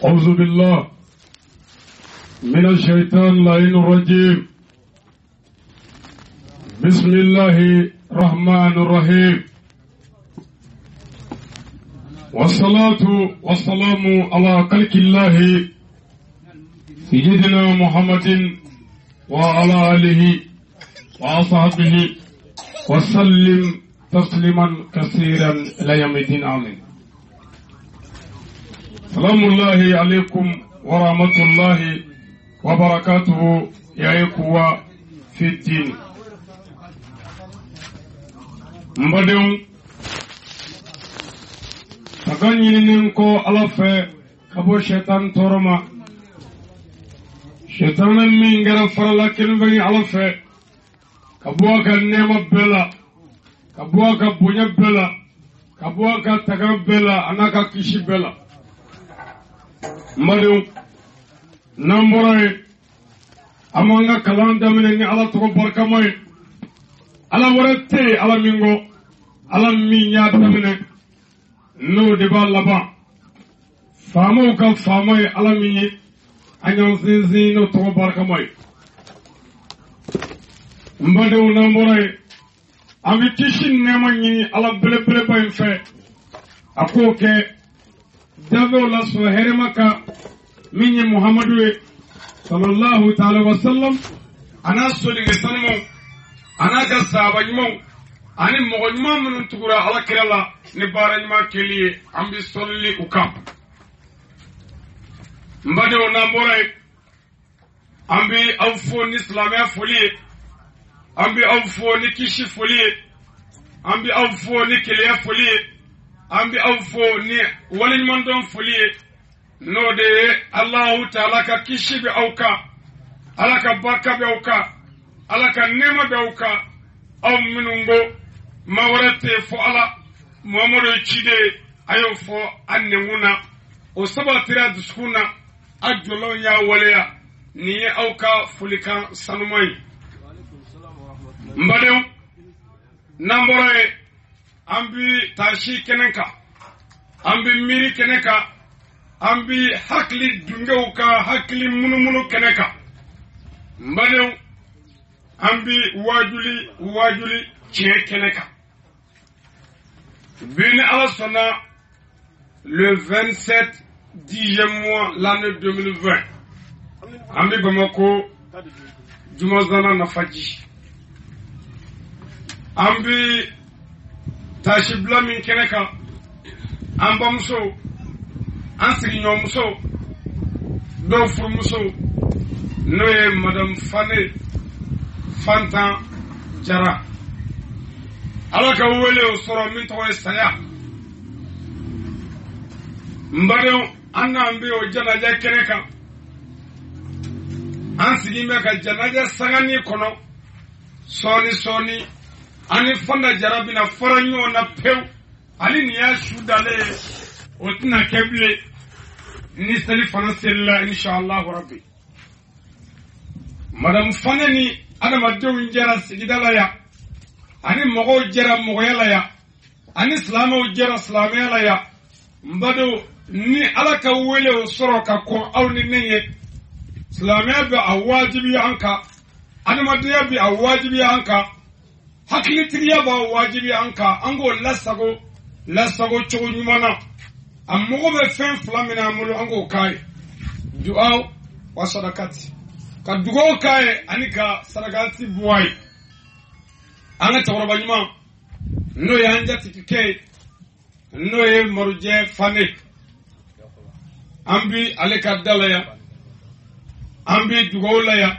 أعوذ بالله من الشيطان اللعين الرجيم. بسم الله الرحمن الرحيم. والصلاة والسلام على خلق الله سيدنا محمد وعلى آله وأصحابه وسلم تسليما كثيرا إلى يوم الدين. آمين. سلام الله عليكم ورحمة الله وبركاته يا إخوة في الدين. مبادئ تغني ko ala fe kabo shaitan toroma shaitan min ngara farala ken bani ala fe kabo ka nema bela kabo ka bunya bela kabo ka taga bela anaka kishi bela madu nambore amanga kalanda minen ni ala to barkamay ala warate ala mingo ala minya tamine no de ba laba famo ka famoy ala minye anyon zinzi no to barkamay mbadu nambore ami kishin nemanyi ala bele bele bay fe akoke davo la so heremaka minye muhammadu sallallahu ta'ala wa sallam ana soli ngesanmo ana ka sabajmo ani mogojma mun tugura ala kirala ni barajma keliye ambi solli ukam mbade ona moray ambi awfo ni islamia folie ambi awfo ni kishi folie ambi awfo ni keliya folie ambi awfo ni walin mandon folie no de Allah ta'ala ka kishi bi auka alaka barka bi auka alaka nema bi auka aw minungo mawarate fo ala muhammadu chide ayo fo annewuna o sabatira duskuna ajolo ya waleya ni auka fulika sanumai mbadeu nambore ambi tashi kenenka ambi miri keneka ambi hakli dungeuka hakli munumunu keneka mbadeu ambi wajuli chie keneka bini alasona le 27 10e mois l'année 2020 ambi Bamako Jumazana Nafaji ambi tashibla min keneka ambamso ansignyo muso do furmuso noye madame Fane Fantan Jara alaka wele o soro min to saya mbade anna ambe o janaja keneka ansigi me ka janaja sangani kono soni ani Fanda Jara bina faranyo na pew ali ni ya shudale otna keble ni sali fanasilla inshallah rabbi madam Fanani ana madew njara sigidala ya ani mogo jara mogo yala ya ani islamo jara islamo yala ya mbado ni alaka wele o soro ka ko awni nenye islamo bi awajibi anka ani madiya bi awajibi anka hakili tiriya ba wajibi anka ango lasago chonyumana amogo be fen flamina mulu ango kai du'a wa sadakati ka dugo kai anika sadakati buwai anga tawraba nyuma no yanja tikike no ye morje Fane ambi aleka dalaya ambi dugo laya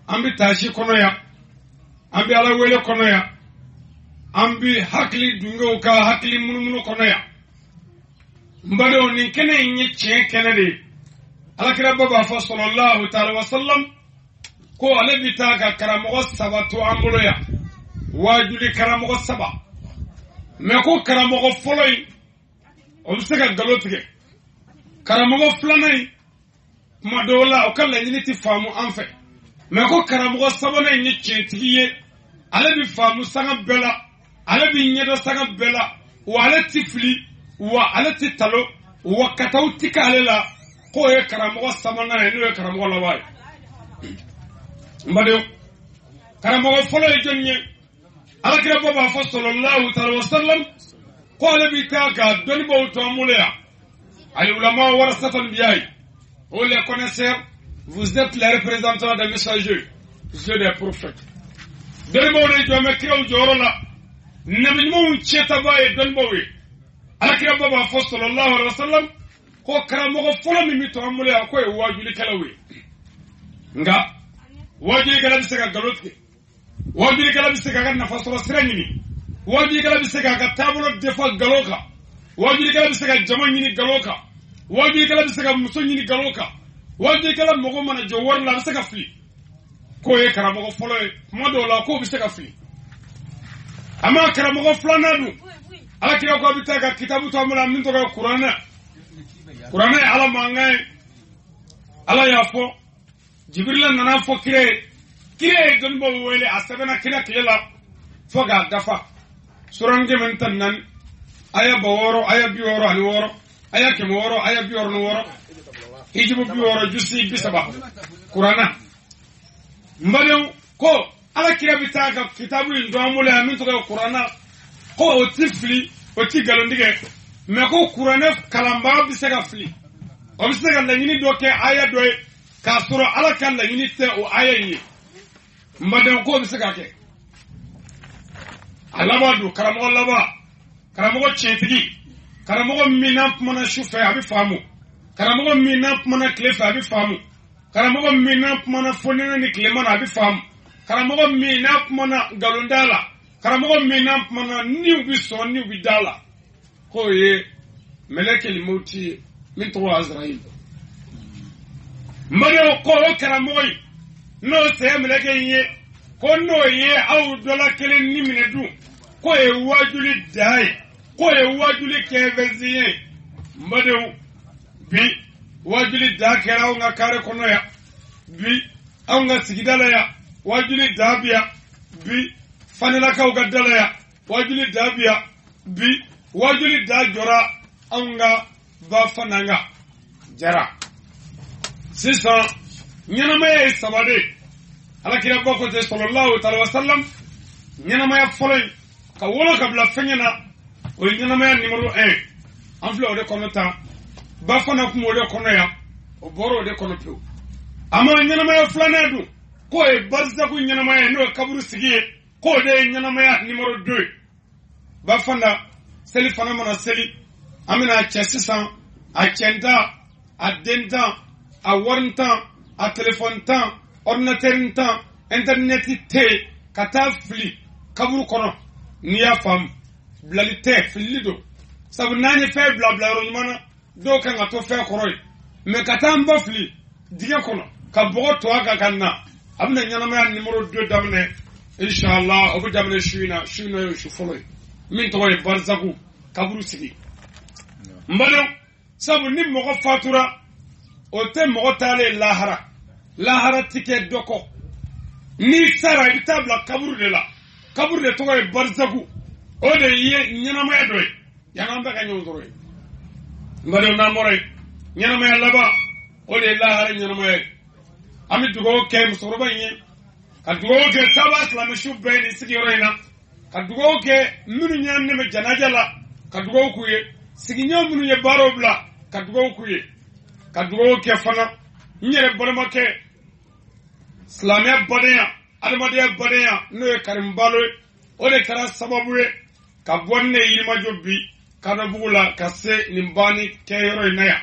ambi tashi kono ya ambi ala wele kono ya ambi hakli dungo ka hakli munumuno kono ya mbado ni kene nyi che kenede alakira baba fa sallallahu ta'ala wa sallam ko alebita ka karamo sabatu ambulo ya wajuli karamo saba me ko karamo foloi o sega galotige karamo flanai madola o kala yiniti famu anfe me ko karamo saba na nyi che tiye alebi famu sanga bela alebi nyedo sanga bela wa ale tifli wa ale titalo wa katautika alela ko ye karamogo samana ye n'o ye karamogo laban ye mbadenw karamogo fɔlɔ ye jɔn ye alakira bɔ b'a fɔ sallallahu alaihi wasallam ko ale bi taa ka dɔnnibaw to an bolo yan al-ulama warasatul anbiya oh les connaisseurs vous êtes les représentants des messagers ceux des prophètes dɔnnibaw de jɔn bɛ kiraw jɔyɔrɔ la nabi ɲumanw cɛtaba ye dɔnnibaw ye alakira bɔ b'a fɔ sallallahu alaihi wasallam ko karamɔgɔ fɔlɔ min bi to an bolo yan ko ye wajulikɛlaw ye nka wajulikɛla bɛ se ka nkalon tigɛ wajulikɛla bɛ se ka nafa sɔrɔ sira ɲini wajulikɛla bɛ se ka taabolo defa nkalon kan wajulikɛla bɛ se ka jama ɲini nkalon kan wajulikɛla bɛ se ka muso ɲini nkalon kan wajulikɛla mago mana jɔ wari la a bɛ se ka fili k'o ye karamɔgɔ fɔlɔ ye kuma dɔw la k'o bɛ se ka fili a ma karamɔgɔ filanan dun alakira ko a bɛ taa ka kitabu to an bolo min tɔgɔ ye kuranɛ ye ala mankan ye ala y'a fɔ jibirila nana fɔ kira ye dɔnnibaw wele a sɛbɛnna kira tile la fo k'a dafa suran 14 aya 6 aya 66 aya 100 aya 66 hijibu 60 jusi 70 kurana mbadenw ko ala kira bɛ taa ka kitabu in don an bolo yan min tɔgɔ ye kurana ko o ti fili o ti nkalontigɛ mais ko kuranɛ kalanbaga bɛ se ka fili o bɛ se ka laɲini dɔ kɛ aya dɔ ye k'a sɔrɔ ala ka laɲini tɛ o aya in ye mbadenw k'o bɛ se ka kɛ a laban don karamɔgɔ laban karamɔgɔ tiɲɛtigi karamɔgɔ min n'a kumana su fɛ a bɛ faamu karamɔgɔ min n'a kumana tile fɛ a bɛ faamu karamɔgɔ min n'a kumana fonɛnɛ ni tilema na a bɛ faamu karamɔgɔ min n'a kumana nkalonda la karamɔgɔ min n'a kumana niw bɛ sɔn niw bɛ da la k'o ye mɛlɛkɛli mawuti ye min tɔgɔ ye azarayili mbadenw ko o karamɔgɔ in n'o sɛ mɛlɛkɛ in ye ko n'o ye aw dɔla kelen ni minɛ dun k'o ye wajuli da ye k'o ye wajuli kɛfɛnsi ye mbadenw bi wajuli da kɛra anw ka kare kɔnɔ yan bi anw ka sigida la yan wajuli da bi yan bi fanilakaw ka da la yan wajuli da bi yan bi wajuli da jɔra anw ka ba fananga jara sisan ɲɛnamaya ye saba de alakira bɔ ko ten sallallahu alaihi wasallam ɲɛnamaya fɔlɔ in ka wolo ka bila fɛn na o ye ɲɛnamaya numéro 1 an filɛ o de kɔnɔ tan ba fana kun o de kɔnɔ yan o bɔra o de kɔnɔ pewu a ma ɲɛnamaya filanan dun k'o ye barzaku ɲɛnamaya ye n'o ye kaburu sigi ye k'o de ye ɲɛnamaya numéro 2 ye ba fana seli fana mana seli an bɛna a cɛ sisan a cɛntan a dentan a warintan a telefɔntan ordinateur tan internet tɛ ka taa fili kaburu kɔnɔ n'i y'a faamu bilali tɛ filili don sabu n'an ye fɛn bila yɔrɔ ɲuman na dɔw kan ka to fɛn kɔrɔ ye mais ka taa an ba fili dingɛ kɔnɔ ka bɔgɔ to a kan ka na a bɛna ɲɛnamaya numéro 2 daminɛ inshallah o bɛ daminɛ su in na ye su fɔlɔ ye min tɔgɔ ye barzaku kaburu sigi n badenw sabu ni mɔgɔ fatura o tɛ mɔgɔ taalen lahara ti kɛ dɔ kɔ n'i sara i bɛ taa bila kaburu de la kaburu de tɔgɔ ye barzaku o de ye ɲɛnamaya dɔ ye yan an bɛɛ ka ɲɔgɔn sɔrɔ ye n badenw n'an bɔra yen ɲɛnamaya laban o de ye lahara ɲɛnamaya ye an bɛ dugawu kɛ musokɔrɔba in ye ka dugawu kɛ taaba silamɛsiw bɛɛ ni sigiyɔrɔ in na ka dugawu kɛ minnu ɲɛ nɛmɛ janaja la ka dugawu k'u ye sigiɲɔgɔn minnu ye baaraw bila ka dugawu k'u ye ka dugawu kɛ fana n yɛrɛ balimakɛ silamɛya badenya adamadenya badenya n'o ye karimubalo ye o de kɛra sababu ye ka bɔ ne yirimajɔ bi kadabugu la ka se nin banni kɛyɔrɔ in na yan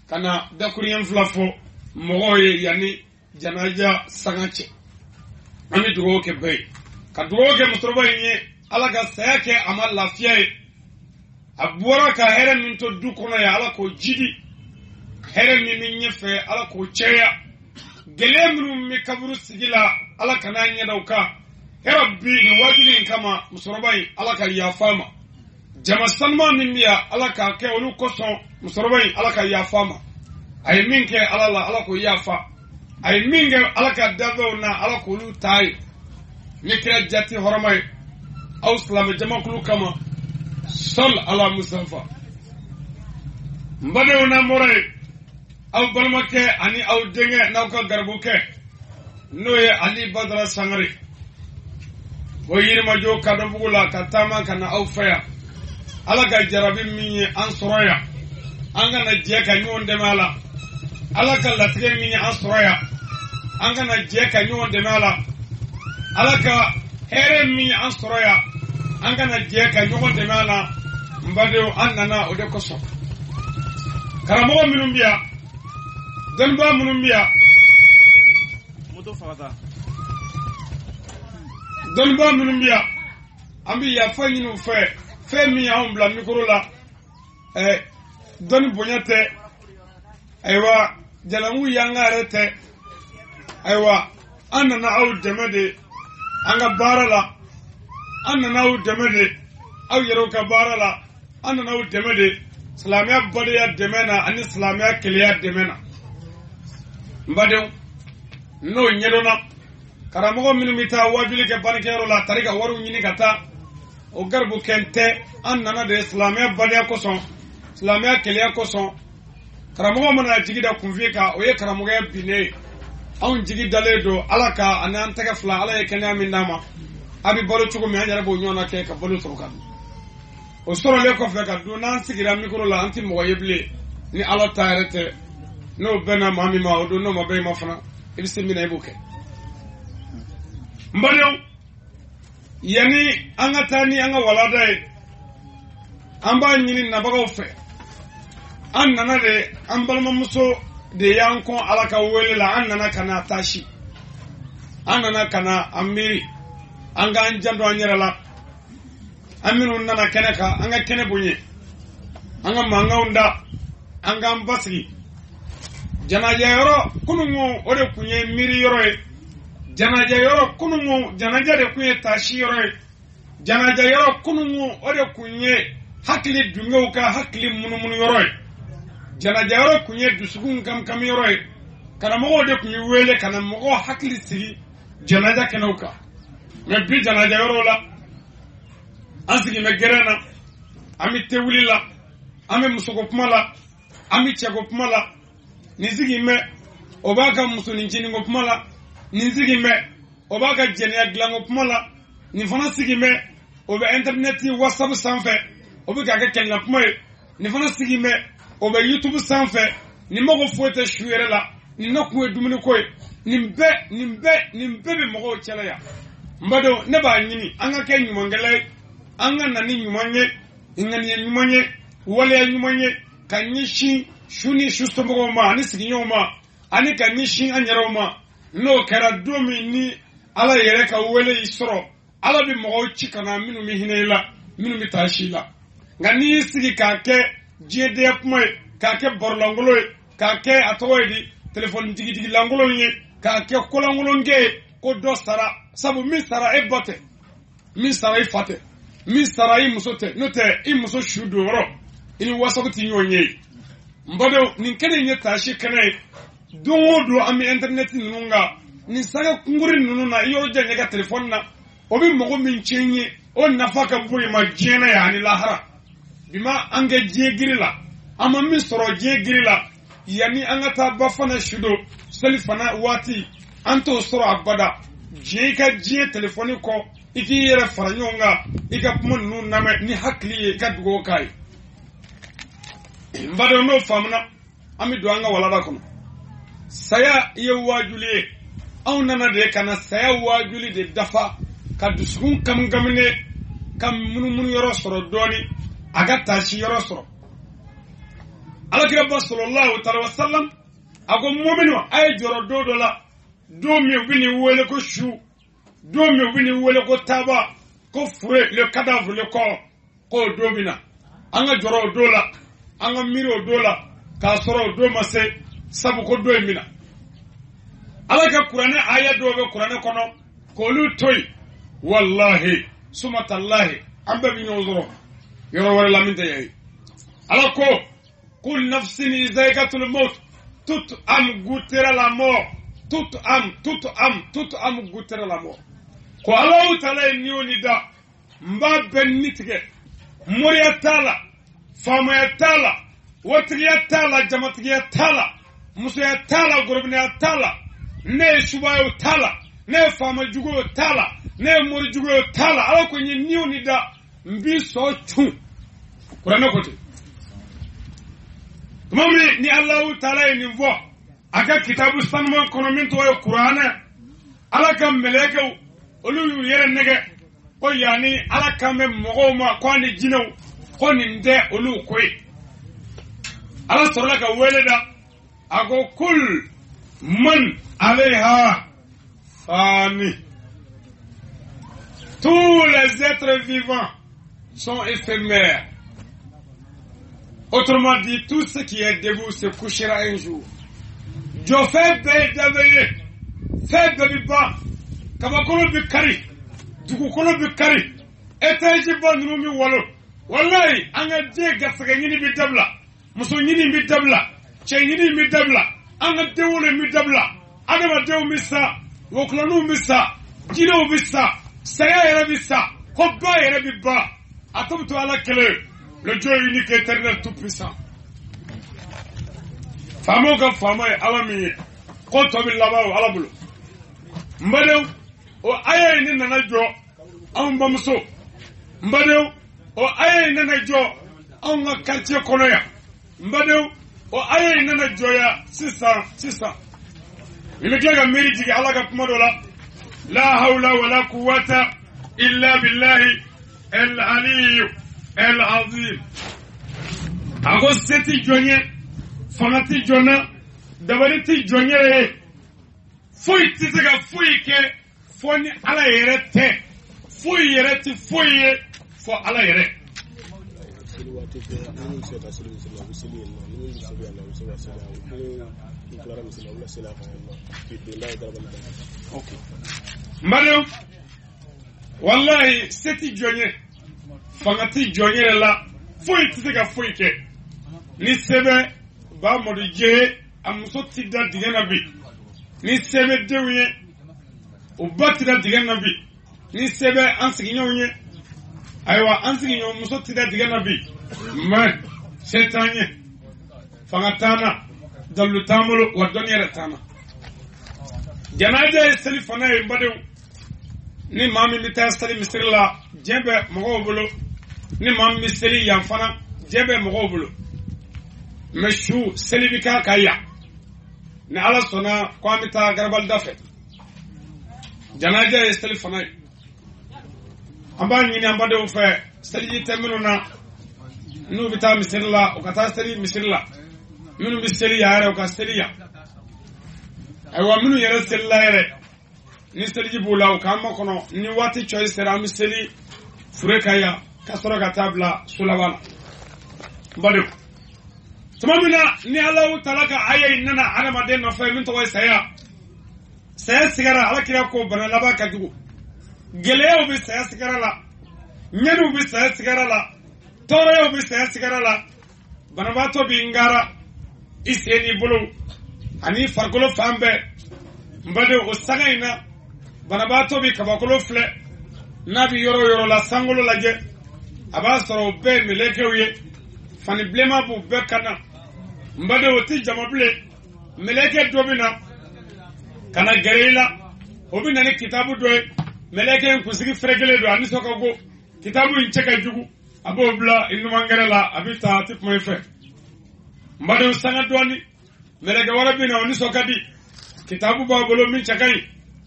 ka na dakuruɲɛ fila fɔ mɔgɔw ye yanni janaja sanga cɛ an bɛ dugawu kɛ bɛɛ ye ka dugawu kɛ musokɔrɔba in ye ala ka saya kɛ a ma lafiya ye a bɔra ka hɛrɛ min to du kɔnɔ ye ala k'o jidi hɛrɛ min bɛ ɲɛfɛ ala k'o cɛya gɛlɛya minnu bɛ kaburu sigi la ala kana ɲɛda u kan hɛrɛ bi nin wajibi in kama musokɔrɔba in ala ka yafa ma jama sanuma min bɛ yan ala k'a kɛ olu kosɔn musokɔrɔba in ala ka yafa ma a ye min kɛ ala la ala k'o yafa a ye min kɛ ala ka dabɛnw na ala k'olu taa ye ne kɛra jati hɔrɔma ye aw silamɛ jamakulu kama sɔl ala musafa n badenw n'an bɔra ye aw balmake ani aw denge nawka garbuke noye Ali Badara Sangare o yirma jo kadon bugula katama kana aw faya ala ga jarabi min an soroya an gana je ka nyon de mala ala ka latige min an soroya an gana je ka nyon de mala ala ka here min an soroya an gana je ka nyon de mala mbade an nana o de koso karamo minum biya dan ba minum biya mudo fada dan ba minum biya ambi ya fanyinu fe mi ya on bla mikro la don bonyate aywa jalamu yanga rete aywa anna aw demade anga barala anna aw demade aw yero ka barala anna aw demade islamia bodiya demena ani islamia kiliya demena mbade no nyedona karamogo minu mita wajuli ke bankero la tarika waru nyini kata o garbu kente an nana de islamia badiya koson islamia keliya koson karamogo mana jigida kunfika o ye karamogo ya bine an jigi dale do alaka anan taga fla ala ye kenya min nama abi bolo chugo mi anyara bo nyona ke ka bolo soka o soro le ko fe ka do nan sigira mikro la anti mo yeble ni ala taarete no bena mami ma o do no ma be ma fana ibisi mina ibuke mbadon yani anga tani anga walada amba nyini nabagaw fe an nana de an balma muso de yankon alaka wele la an nana kana tashi an nana kana amiri anga an jando anyera la aminu nana keneka anga kene bunye anga mangaunda anga ambasi janaja yoro kunungu ode kunye miri yoro janaja yoro kunungu janaja de kunye tashi yoro janaja yoro kunungu ode kunye hakili dungeuka hakili munumunu yoro janaja yoro kunye dusugun kam yoro kana mogo de kunye wele kana mogo hakili sigi janaja kenauka mebi janaja yoro la asigi megerena ami tewuli la ami musugo kumala ami chego kumala nizigi me obaka musuni nchini ngopumala nizigi me obaka jenia glango pumala ni fana sigi me obe interneti whatsapp sanfe obe kaka kenla pumoy ni fana sigi me obe youtube sanfe ni mogo fote shuere la ni nokwe dumuni koy nimbe be mogo chela ya mbado ne ba nyini anga ke nyumongele anga nani nyumanye ingani nyumanye wale nyumanye kanyishi shuni shustomo ma ani siginyoma ani kanyishi anyaroma no kera domi ni ala yere ka wele isoro ala bi mo chikana minu mi hinela minu mi tashila ngani sigi kake jede pmoy kake borlangolo kake atoyedi telephone digi langolo ni kake kolangolo nge ko dostara sabu mi sara e bote mi sara e fate mi sara e musote note e muso shudoro ini wasabuti nyonye mbado ninkene nye tashi kene do ami internet nunga ni saga kunguri nununa iyo janye ka telefon na obi mogo min chenye o nafaka buri ma jena yani lahara bima ange jegirila ama mi soro jegirila yani angata bafana shudo selifana wati anto soro abada jeka je telefoni ko iki yere faranyonga ika pumon nunna ni hakli ka dugo kai mbado no famna ami duanga walada kono saya ye wajuli aw nana de kana saya wajuli de dafa ka duskun kam gamne kam munu yoro soro doni aga tashi yoro soro alakira sallallahu alaihi wasallam ago mu'minu ay joro dodola do mi wini wele ko shu do mi wini wele ko taba ko fure le cadavre le corps ko domina anga joro dola anga miro dola ka soro do mase sabu ko do mina alaka qur'ani aya do be qur'ani kono ko lu toy wallahi sumatallahi amba bi nozoro yoro wala laminte yayi alako kul nafsin izaiqatul maut tout am goûtera la mort tout am goûtera la mort ko Allah taala ni onida mba bennitige moriya taala fama ya tala watiya tala jamatiya tala musoya tala gorobina tala ne subayo tala ne fama jugo tala ne mori jugo tala ala ko ni niu ni da mbi so chu Qur'an ko te mami ni Allah taala ni vo aka kitabu sanma kono min to Qur'an ala kam meleke olu yere nege ko yani ala kam mo ma ko ni jinaw ko ni nde olu koy ala sorla ka weleda ako kul man alayha fani. Tous les êtres vivants sont éphémères. Autrement dit, tout ce qui est debout se couchera un jour. Jo fait de fait de biba kabakolo bikari dugukolo bikari eteji bonnu mi walo wallahi anga de gasaga nyini bi dabla muso nyini bi dabla che nyini mi dabla anga dewole mi dabla adama dew mi sa woklanu mi sa jino mi sa saya yere mi sa hobba yere bi ba atumtu ala kele le Dieu unique éternel tout puissant famo ka famo alami ko to bi labaw alabulu mbadew o aye ni nana jo an bamso mbadew o aye nana jo an ga quartier kono ya mbadew o aye nana jo ya 600 ile ga meri jigi ala ga kuma dola la hawla wala quwwata illa billahi al-ali al-azim ago seti jonye fanati jona dabariti jonye foyi ti se ka foyi kɛ fo ni ala yɛrɛ tɛ foyi yɛrɛ ti foyi ye fo ala yɛrɛ. Mbadɛw walahi se ti jɔn ye fanga ti jɔn yɛrɛ la foyi ti se ka foyi kɛ ni sɛbɛ ba mɔdi je a muso ti da dingɛ na bi. Ni sebe dewye o batira diga nabi ni sebe ansiginyo nye aywa ansiginyo muso tida diga nabi man shetanye fangatana dalu tamolo wadoni retana janaje seli fana e mbade ni mami mita seli misrila jebe mogo bolo ni mami seli yanfana jebe mogo bolo meshu seli bika kaya ni ala sona kwami ta garbal dafe janaja ye seli fanay amba nyini amba de fe seli teminu na nu bita misirla o kata seli misirla minu miseli yare o ka seli ya aywa minu yere seli la yere ni seli bula o kama kono ni wati choice sera miseli furekaya kasoro katabla sulabana mbade tumamina ni Allah talaka ayi nana adama den no fa min to way saya sigara ala kira ko bana laba ka dugu geleyo bi saya sigara la nyanu bi saya sigara la toroyo bi saya sigara la bana ba to bi ngara iseni bulu ani fargolo fambe mbade o sagaina bana ba to bi kabakolo fle nabi yoro la sangolo laje aba soro be melekewiye fani blema bu be kana mbade oti jamable meleke dobina kana gerela obina ne kitabu doy meleke kusigi fregele do ani sokago kitabu incheka jugu abobla inu mangerela abita tip moy fe mbade sanga doni meleke warabina oni sokadi kitabu babolo min chakai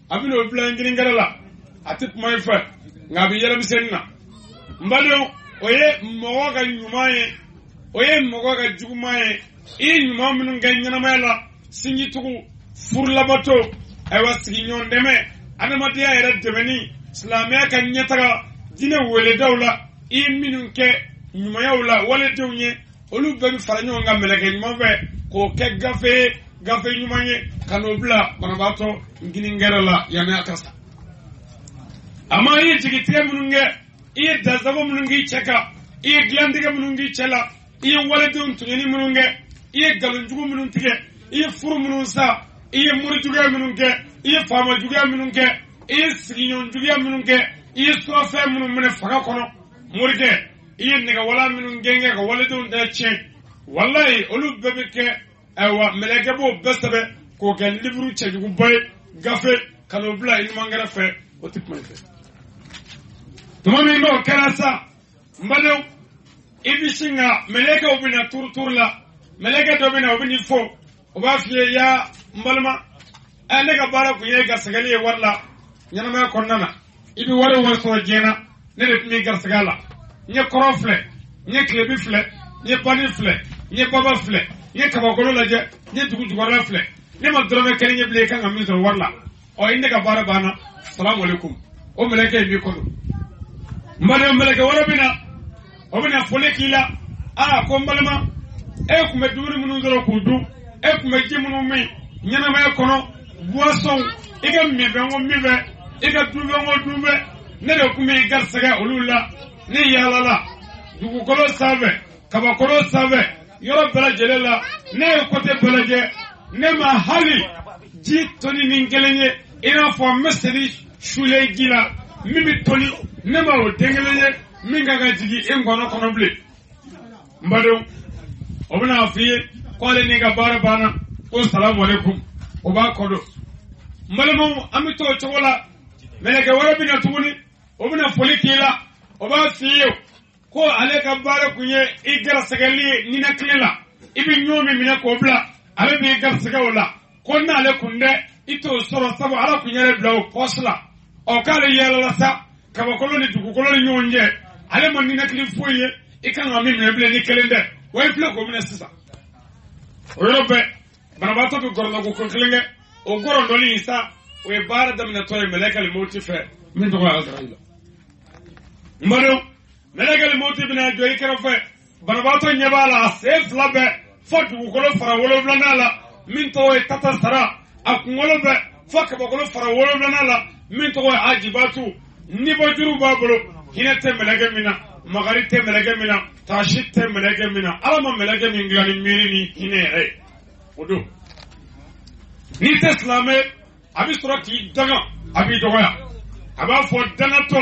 abino obla ngiringerela atip moy fe ngabi yelam senna mbade oye moga nyumaye oye moga jugumaye in mominun ganyana mala singi tugu furlabato aywa sigi nyon deme adamatiya yere demeni islamiya kan nyataga dine wele dawla in minun ke nyumayawla wale dewnye olu bebi faranyo nga meleke nyumave ko ke gafe nyumanye kanobla banabato ngini ngerala yana akasa ama yi jigitiye mununge iye dazabo munungi cheka iye glandiga munungi chela iye wale dewn tunyeni mununge iye galunjugu munun tige iye furu munun sa iye muri juge munun ke iye fama juge munun ke iye siginyon juge munun ke iye sofe munun mene faga kono muri ke iye nega wala munun genge ka wale dewn da chen wallahi olu bebe ke ewa meleke bo bestabe ko ken livru chejugu boy gafe kanu bla in mangara fe o tipma fe tumami no karasa mbado ibishinga meleke obina turla meleke dobina obini fo oba fiye ya mbalma ane ka bara ku ye gasagale warla nyama konnana ibi wara waso jena ne de mi gasagala nye korofle nye klebi fle nye bani fle nye baba fle nye kabakolo laje nye dugu wala fle nye madrome kene nye bleka ngami so warla o inde ka bara bana assalamu alaikum o meleke mi kono mbade meleke wara bina o bina fole kila ko mbalma e ku me duri munu zoro kudu e ku me jimunu mi nyana ma kono boisson iga mi be ngo mi be iga dube ngo dube ne de ku mi garsaga ulula ni yalala dugu kolo save kaba kolo save yoro bela jelela ne kote belaje ne ma hali ji toni ningelenye ina fo meseli shule gila mimi toni ne ma o dengelenye minga ga jigi engono kono ble mbado obuna afiye kwale ni ga bara bana assalamu alaikum oba kodo malamo amito chogola meleke wara bina tuguni obuna folikila oba fiyo ko ale ka bara kunye igara sagali nina klela ibi nyomi mina ko bla ale bi igara sagawla ko na ale kunde ito soro sabo ala kunyere bla posla o kale yela sa kaba koloni dugu koloni nyonje ale mon nina kli foye ikanga mi meble ni kelende way bla ko mina sisa o robe banabato bi gorno ko kelenge o goro ndoli isa o bara damina toy meleka le motife min to ala israila mbado meleka le motife na joyi kero fe banabato nyabala sef labe fotu ko lo fara wolo blanala min to e tata sara akungolo be foka ko lo fara wolo blanala min to e ajibatu ni bojuru babolo hinete meleka mina magarite meleka mina tashite meleka mina alama meleka min ngani mirini hinere odo ni teslame abi surati daga abi doya aba fo dana to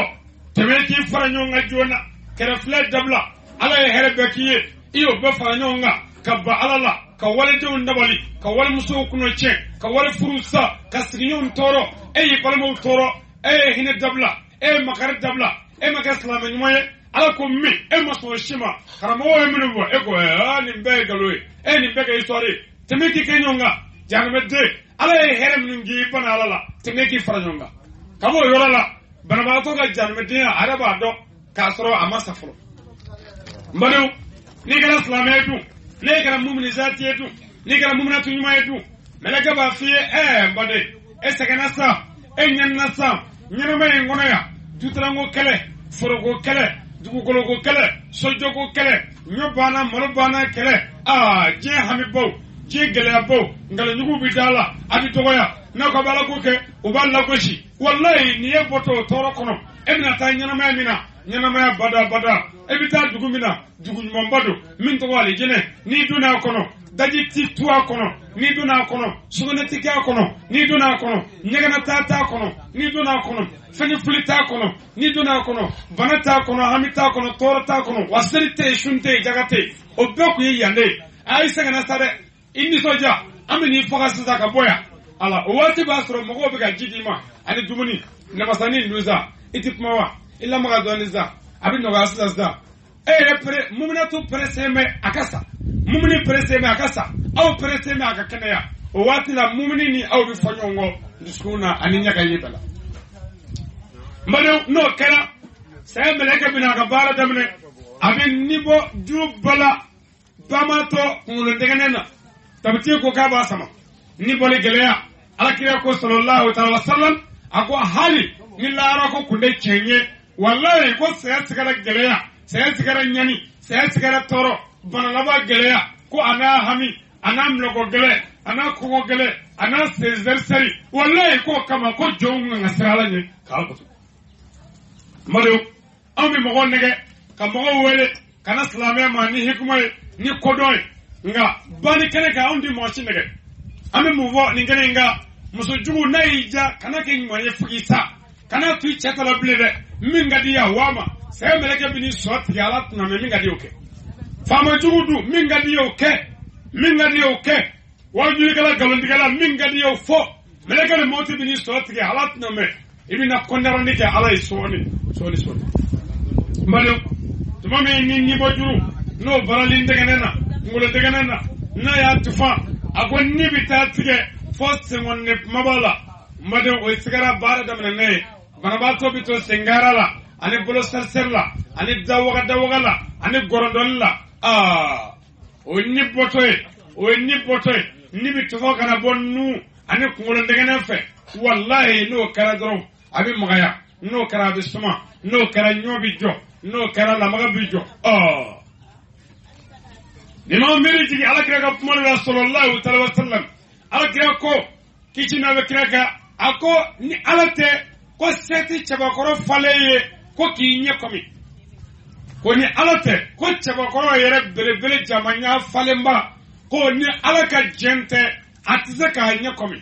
temeti faranyo ngajona kere fle dabla ala herbe kiye iyo be faranyo nga kabba alala ka wale de ndabali ka wale muso kuno che ka wale furusa ka siginyo ntoro e palmo toro e hine dabla e makar dabla e makar islame nymoye ala ko mi e maso shima karamo e minugo e ko ni be galoy e ni be ga histoire temeti kenyonga janamede ala herem ngi bana alala temeki faranyonga kamo yorala banabato ga janamede araba do kasro amasafro mbadu ni gara islametu ni gara mu'minizati etu ni gara mu'minatu nyuma etu melaka ba fi mbade esegana sa enyanna sa nyirome ngona ya tutrango kele forogo kele dugukologo kele sojogo kele nyobana molobana kele je hamibo je gelabo ngala nyugu bidala adi togoya nako bala koke uballa goshi wallahi niye boto toro kono emna ta nyama mina nyama bada ebita dugumina dugu nyumbado min to wali jene ni duna kono daji titwa kono ni duna kono sugone tikya kono ni duna kono nyegana tata kono ni duna kono fani fulita kono ni duna kono banata kono hamita kono torata kono wasirite shunte jagate obeku yande aisa kana sare indi soja amini fokas zaka boya ala wati basro mogo be ga jidima ani dumuni na basani nuza itipmawa illa magadoniza abin no gasda repre mumina tu preseme akasa mumini preseme akasa au preseme akakenea wati la mumini ni au bifanyongo diskuna aninya kayibala mbado no kera sai meleka bina ga bara damne abin nibo jubala bamato ngulu ndeganena tabti ko ka ba sama ni bole geleya alakira ko sallallahu ta'ala wasallam ako hali ni lara ko kunde chenye wallahi ko sai sigara geleya sai sigara nyani sai sigara toro banalaba geleya ko ana hami ana mlogo gele ana ko gele ana sezersari wallahi ko kama ko jonga ngasala ni ka ko mado ambi mo nege ka mo wele kana islamia ma ni hikmoy ni kodoy nga bani kene ka undi mo chinege ame muvo ningene nga muso jugu naija kana ke ngwaye fugisa kana tu chata la blede minga dia wama sai meleke bini sot yala na minga dia oke fama jugu du minga dia oke wajuri kala galondi kala min gadi yo fo melekale moti bini soti ke halat no me ibina kondarandi ke alay soni mbalo tuma me ni bojuru no baralin daga nena ngolo daga nena na ya tufa agon ni bitatige fosse wonne mabala mado o sigara bara da mena ne banabato bito sengara la ani bolo serserla ani dawagala ani gorondolla o ni botoy ni bitufa kana bonnu ani ngolo daga nefe wallahi no kara dron abi magaya no kara bisuma no kara nyobi jo no kara la maga bijo Imam Miri jigi ala kira ka Muhammad sallallahu alaihi wasallam ala kira ko kichina be kira ka ako ni alate ko seti chabakoro faleye ko kinye komi ko ni alate ko chabakoro yere bele jamanya falemba ko ni alaka jente atize ka nye komi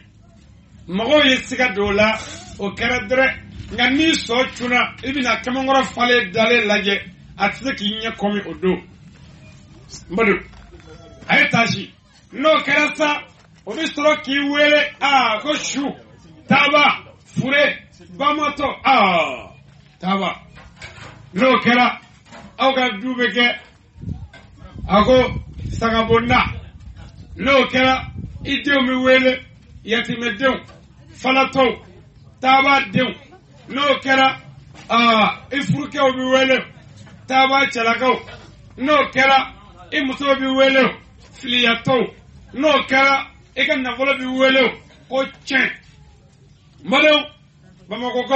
mago yesiga dola o kera dre ngani so chuna ibina kamangoro fale dale laje atize kinye komi odo mbadu ayetashi no kerasa obistro kiwele ko shu taba fure bamato taba no kera awga dubeke ako sagabonna no kera ideo mi wele yatime dew falato taba dew no kera ifruke obi wele taba chalakaw no kera imuso bi wele filiyato no kera eka navolo bi wele ko chen malo bamako ko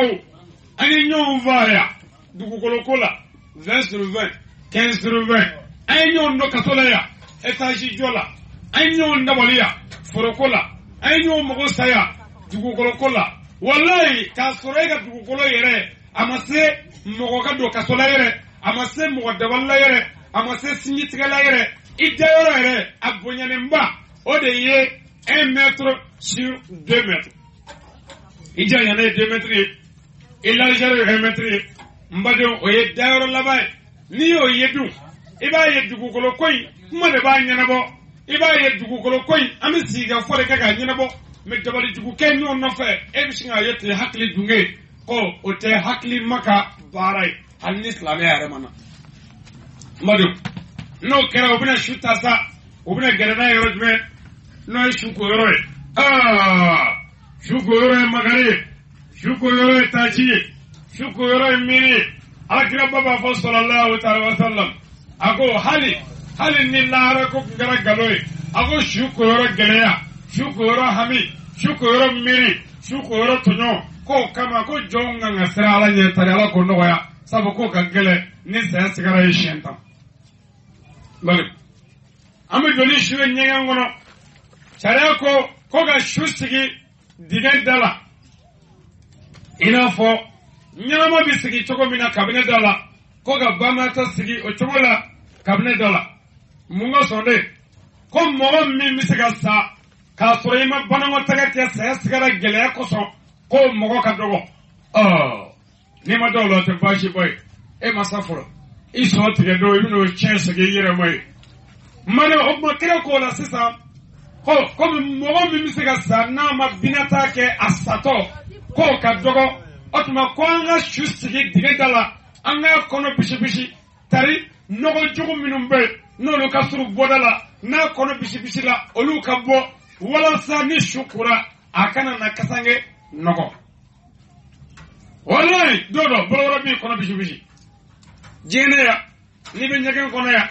ani nyon vaya dugu kolokola 20/20 15/20 ani nyon no kasola ya etaji jola ani nyon ndabolia forokola ani nyon mogo saya dugu kolokola wallahi kasorega dugu kolo yere amase mogo ka do kasola yere amase mogo daballa yere amase sinyitigala yere idayoro yere abonyanemba odeye 1 mètre sur 2 mètres ija yana 2 mètres ilargeur 1 mètre mbade oye dayoro labay ni o yedu iba yedu kolo koy mode ba nyanabo iba yedu kolo koy amisiga fore kaka nyanabo me dabali dugu ken on no fe ebishinga yete hakli dunge ko ote hakli maka baray halni islamé aramana madu no kera ubina shuta sa ubina gerana yorojme no shuko yoroy shuko yoroy magari shuko yoroy tachi shuko yoroy miri akira baba fa sallallahu alaihi wasallam ako hali ni lara ko gara galoy ako shuko yoroy geleya shuko yoroy hami shuko yoroy miri shuko yoroy tonyo ko kama ko jonga ngasara ala nye tare ala ko no ya sabo ko kangele ni sa sigara yishenta bale ame doli shuwe nyanga ngono chare ko ga shustigi digan dala ina fo nyama bisigi choko mina kabine dala ko ga bamata sigi o chokola kabine dala mungo sonde ko mo mi misiga sa ka soyima banango tagati sa sigara gele ko so ko mo ka dogo ni ma dolo te bashi boy e masafuro iso tige do ibino chance ge yere moy mane o ma kira ko la sisa ko mo mi misiga sa na ma binata ke asato ko ka dogo otuma ko anga shusigi digedala anga kono bishi tari nogo jugu minumbe no lo kasuru bodala na kono bishi la olu ka bo wala sa ni shukura akana na kasange nogo wallahi dodo bolo bi kono bishi jene ya ni be nyegen kono ya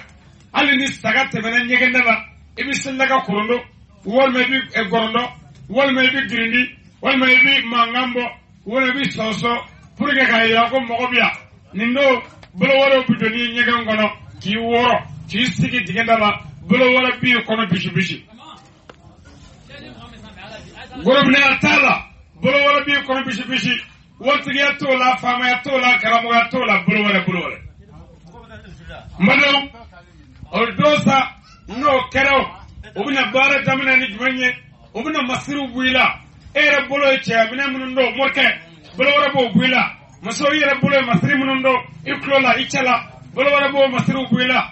ali ni sagate benen nyegen daba ibi sendaga kurundo wol me bi e gorondo wol me bi grindi wol me bi mangambo wol bi soso pour que kay ya ko mo biya nindo bolo wala bi do ni nyegen kono ki woro ci sigi digenda la bolo wala bi kono bishi gorob ne atala bolo wala bi kono bishi wonti ya tola fama ya tola karamu ya tola bolo wala madam odosa no kero ubina bara tamina ni jmanye ubina masiru buila era bolo che abina mundo morke bolo wala bo buila maso yera bolo masiri mundo iklola ichala bolo wala bo masiru buila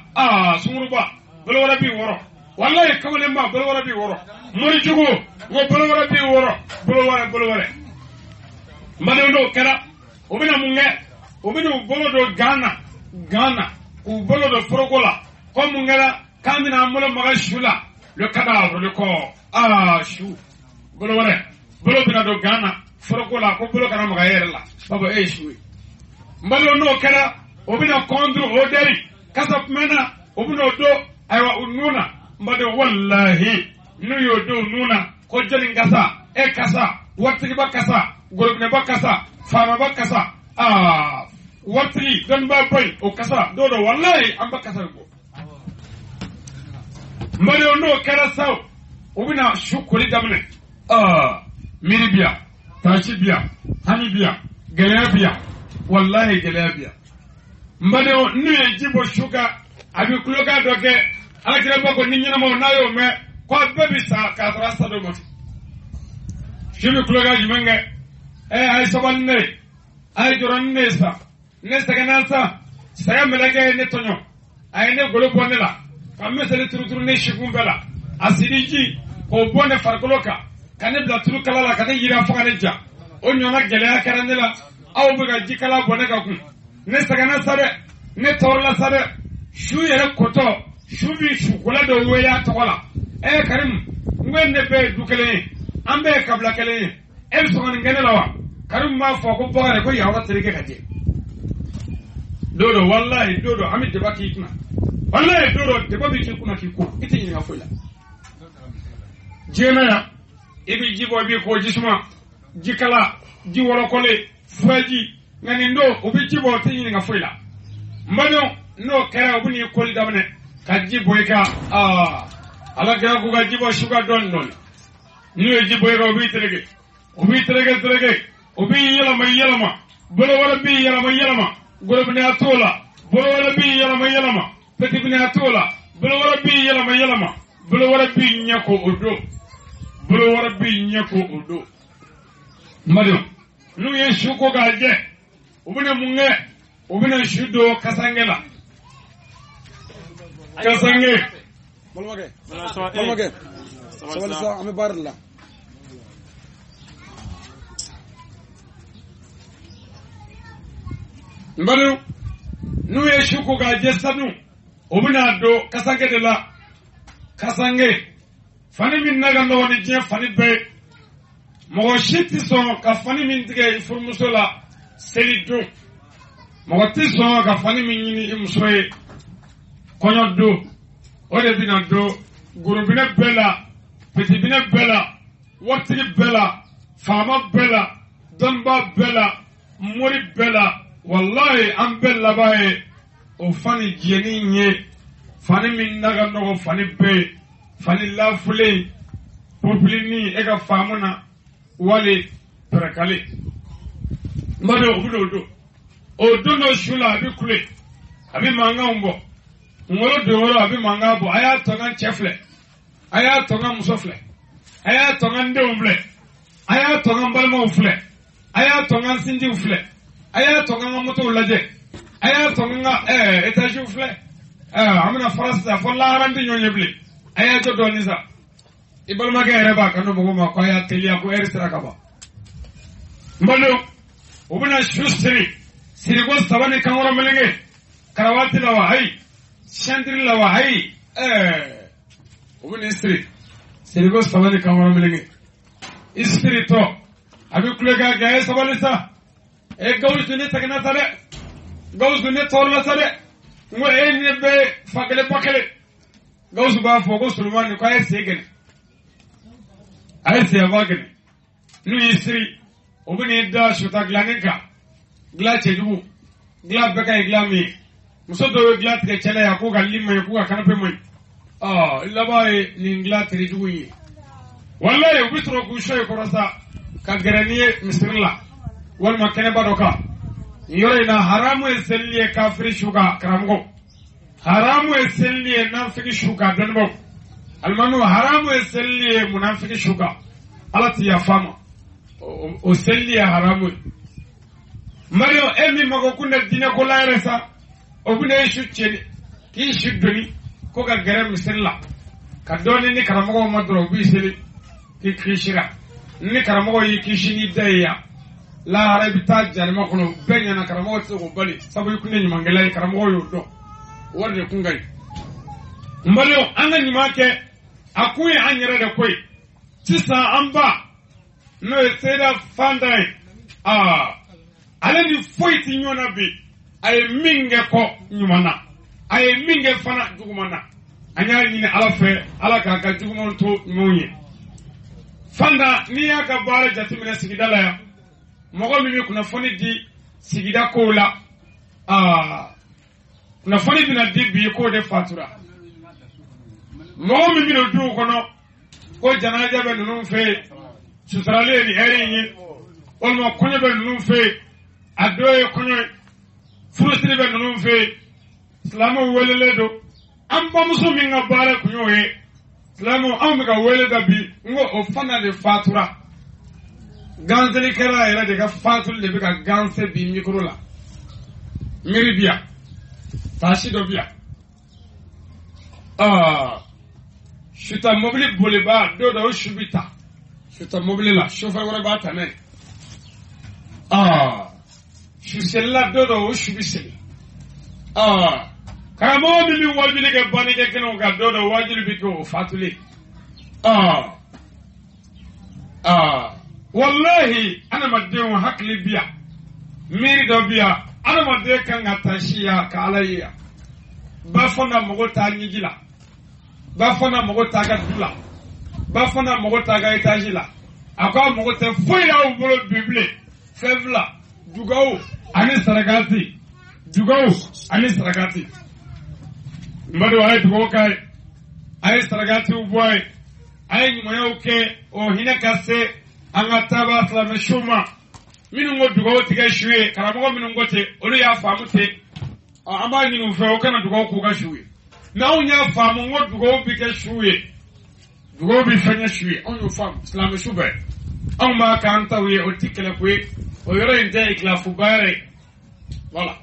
sumuruba bolo wala bi woro wallahi kawle ma bolo wala bi woro muri jugu ngo bolo wara bi woro bolo wara mbade ndo kera obina munge obina bolo do Ghana ou bolo de frogola comme ngala kamina molo maga shula le cadavre le corps chou bolo wara bolo bina do Ghana frogola ko bolo kana maga yerla baba chou mbade ndo kera obina kondru oderi kasap mena obina do aywa ununa mbade wallahi nuyo do nuna ko jeli ngasa kasa watti ba kasa gorobne ba kasa fama ba kasa watti don ba boy o kasa do wallahi am ba kasa go mbade no kara saw obina shukuri damne miribia tashibia hanibia gelabia wallahi gelabia mbade nuye jibo shuga abi kuloga doge alakira bako ninyina mo nayo me kwa bebi sa ka rasta do moti shimi kuloga jimenge ay sabanne ay joranne sa nesta kanasa saya melage ne tonyo ay ne golo bonela kamme sele turu ne shigumbela asidiji ko bone farkoloka kane bla turu kala kane yira fagane ja onyo na gele karanela aw buga jikala bone ka kun nesta kanasa de ne torla sare shu yere koto shubi shukula do weya tokola karim ngwenne be dukele ambe kabla kele so ngene lawa karim ma fo ko bogare ko yawa terike kaje dodo wallahi dodo amit de baki ikna wallahi dodo de babi ki kuna ki ko iti ni ngafola jena ya ibi jibo bi ko jisma jikala ji woro kole faji ngani ndo obi jibo ti ni ngafola mbado no kera obuni koli damne kaji boyka ala ga ko gaji bo shuga don ni ji boyka obi terege obi yelama bolo wala bi yelama golo bne atola bolo wala bi yelama peti bne atola bolo wala bi yelama bolo wala bi nyako odo mbado nu ye shuko gaje obune munge obune shudo kasangela kasange bolmage sawalisa ame barla mbadu nu ye shuko ga jesanu obuna do kasange de la kasange fani min naga no ni je fani be mo shiti so ka fani min tige furmusola selidu mo tiso ka fani min ni imsoe konyo do ode bina do gurubine bela petibine bela wati bela fama bela damba bela muri bela wallahi am bela bae o fani jeni nye fani min naga no fani be fani lafule populini ega famuna wale perakale mbado obudo do no shula bi kule abi manga umbo ngoro de woro abi manga bo aya tonga chefle aya tonga musofle aya tonga ndeumble aya tonga mbalmo ufle aya tonga sinji ufle aya tonga moto ulaje aya tonga etage ufle amina farasta folla arandi nyonyeble aya to donisa ibalma ga reba kanu bugo ma ko aya telia ko ersira kaba mbalo ubuna shustri sirigo sabane kangoro melenge karawati lawa hai Chandri la wahai ubun istri sirigo sabani kamara melenge istri to abi kulega gaye sabalisa gaus dune takna sare gaus dune torla sare ngo ne be fagale pakale gaus ba fogo sulman ko ay segene ay se avagene nu istri ubun da shuta glaninka gla cheju gla beka glami muso do glat ke chele ya ko galimma ko kana pe moy labaye ni glat ri duyi wallahi ubitro ku shoy ko rasa ka garaniye misrilla wal makane badoka yore na haramu eselliye kafiri shuga karamgo haramu eselliye nafiki shuga donbo almanu haramu eselliye munafiki shuga alati ya fama o selliye haramu mario emi mago kunde dine ko layresa obune shucceni ki shuddoni ko ga garam misrilla kadoni ni karamogo madro bisili ki kishira ni karamogo yi kishini daya la harabita jarima kono benya na karamogo tso bali sabu kunni mangala karamogo yodo warde kungai mbalo anga nyimake akuye anyere da koi tisa amba no seda fandai ale ni foiti nyona bi ay minge ko nyumana ay minge fana dugumana anyari ni ala fe ala ka dugumon to nyonye fanda ni ya ka bare jatimina sigidala ya mogo mimi kuna foni di sigida ko la kuna foni bina di bi ko de fatura mogo mimi no du kono ko janaja be nunu fe sutrale ni erinyi olmo konyo be nunu fe adoye konyo furusiri be nunu fe islamu welele do amba muso minga bare kunyo he islamu amga wele da bi ngo ofana de fatura ganzeli kera era de ga fatul de bi ga ganse bi mikro la miribia tashi do bia shuta mobile boleba do do shubita shuta mobile la shofa wora ba tane shusella do do shubiseli kamo mimi wajili ke bani ke keno ga do do wajili bi ko fatuli wallahi ana madde hakli biya miri do biya ana madde kan atashiya ka alayya ba fona mogo ta nyigila ba fona mogo ta ga dula ba fona mogo ta ga etajila akwa mogo te foira o bolo bible fevla dugao ani saragati dugao ani saragati mbado ay dugo kai ay saragati uboy ay nyimoyo ke o hinakase angataba salama shuma minu ngo dugo tiga shwe karamo minu ngote olu ya famute amba nyinu fe o kana dugo ku ga shwe na unya famu ngo dugo bi ke shwe dugo bi fanya shwe on yo fam salama shube on ma kan tawi o tikela ku o yoro inte ikla fubare wala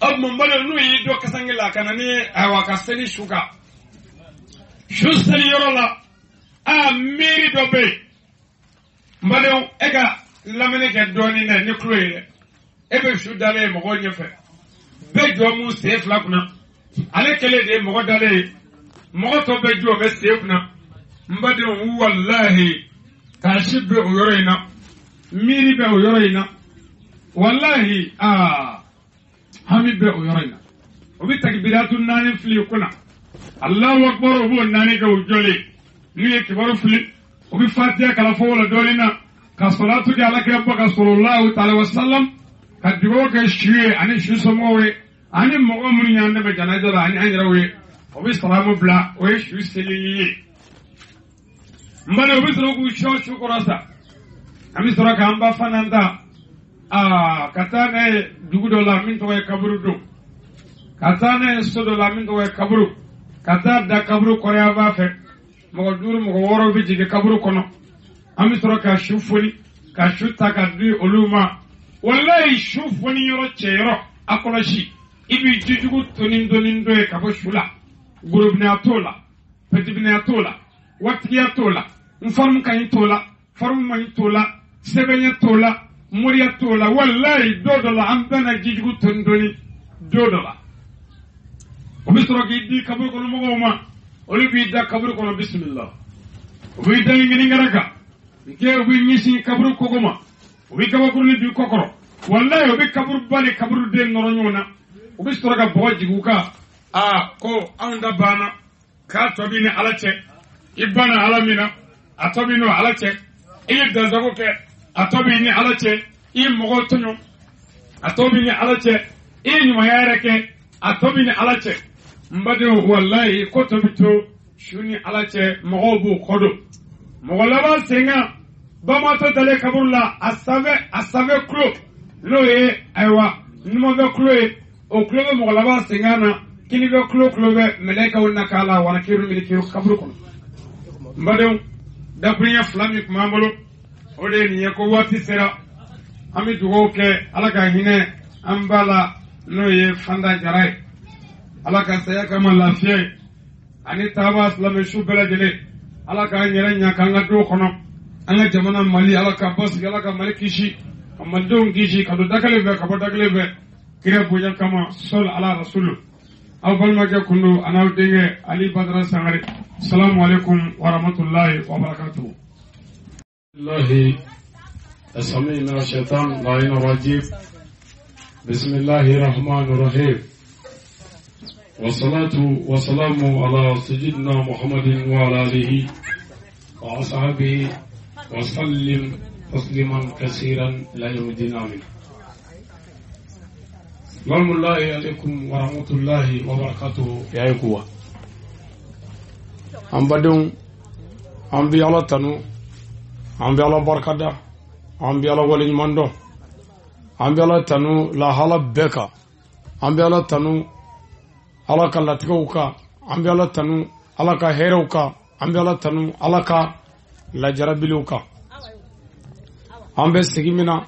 ab mbalo nu yi do kasangela kanani awa kaseni shuka shuseli yoro la a miri dobe mbalo ega lamene ke doni na ni kloire ebe shu dale mo go nyefe be do mu sef la kuna ale kele de mo go dale mo to be do be sef na mbado wallahi ka shibbe o yoro ina miri be o yoro ina wallahi hamid be o yoro ina obi takbiratun nani fili kuna allahu akbar obo nani ga ujole ni kibaru fili obi fatiha kala fo wala dolina ka salatu ga alaka rabba sallallahu ta'ala wasallam ka digo ka shiye ani shusomowe ani mogo mun nyande be janaza la ani anjarawe obi salamu bla o shu selili mbale obi soro ku sho korasa ami soro ka amba fananda katane dugudo la min to kaburu do katane sodo la min to kaburu kata da kaburu ko ya ba fe mo duru mo woro bi jige kaburu kono ami soro ka shufuni ka shuta ka di oluma wallahi shufuni yoro chero akolashi ibi jujugu tonindo e ka bo shula gurubni atola petibni atola wati atola inform kan tola form man tola sebenya tola muriya tola wallahi dodola ambana jujugu tondoni dodola obi soro ki di kaburu kono mo ma olu bi da kaburu kono bismillah obi da ngini ngaraka ke obi nyisi kaburu kogoma obi kaburu ni bi kokoro wallahi obi kaburu bali kaburu de noro nyona obi soro ga boji guka ko anda bana ka tobi ni alache ibana alamina atobi no alache e da zago ke atobi ni alache e mogo tonyo atobi ni alache e nyuma yare ke atobi ni alache mbade wallahi ko tobito shuni alache mogo kodo mogo laba senga bama to dale kaburla asave klo loye aywa numo be klo o klo mogo laba senga na kini be klo be meleka wonna kala wana kiru milikiru kaburu kono mbade da priya flami kumambolo ode ni ko wati sera ami dugo ke alaka hine ambala loye fanda jarai alaka saya kama lafiya ani taba islami shu bela jele ala ka nyere nya kanga do kono anga jamana mali ala ka bas ala ka mali kishi amadon kishi ka do dakale be ka dakale be kire bojan kama sol ala rasul aw balma ke kundu anaw denge ali badra sangare assalamu alaikum wa rahmatullahi wa barakatuh الله السميع من الشيطان اللعين الرجيم بسم الله الرحمن الرحيم والصلاة والسلام على سيدنا محمد وعلى آله وأصحابه وسلم تسليما كثيرا إلى يوم الدين آمين. السلام عليكم ورحمة الله وبركاته يا إخوة. أم بدون أم بيالله تنو أم بيالله بركة أم بيالله ولي مندو أم بيالله تنو لا حال بكا أم بيالله تنو ala ka latigɛw ka an bɛ ala tanu ala ka hɛrɛw ka an bɛ ala tanu ala ka lajarabiliw kan an bɛ sigi min na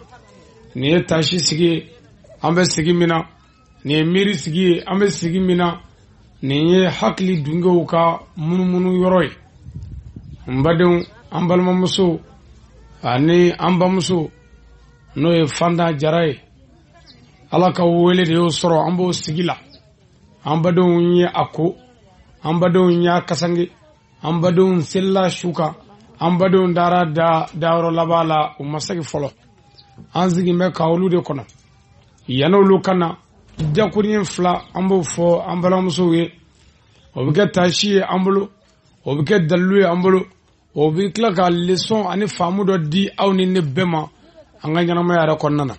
nin ye taasi sigi ye an bɛ sigi min na nin ye miiri sigi ye an bɛ sigi min na nin ye hakili dungew ka munumunu yɔrɔ ye n badenw an balimamuso ani an bamuso n'o ye fanda jara ye ala ka wele de y'o sɔrɔ an b'o sigi la an badenw ye a ko an badenw y'a kasange an badenw selila su kan an badenw dara dayɔrɔ laban la u ma segi fɔlɔ an sigin bɛ ka olu de kɔnɔ yan'olu ka na dakurunɲɛ fila an b'o fɔ an balimamusow ye o bɛ kɛ taasi ye an bolo o bɛ kɛ dalilu ye an bolo o bɛ tila ka leçon ani faamu dɔ di aw ni ne bɛɛ ma an ka ɲɛnamaya yɛrɛ kɔnɔna na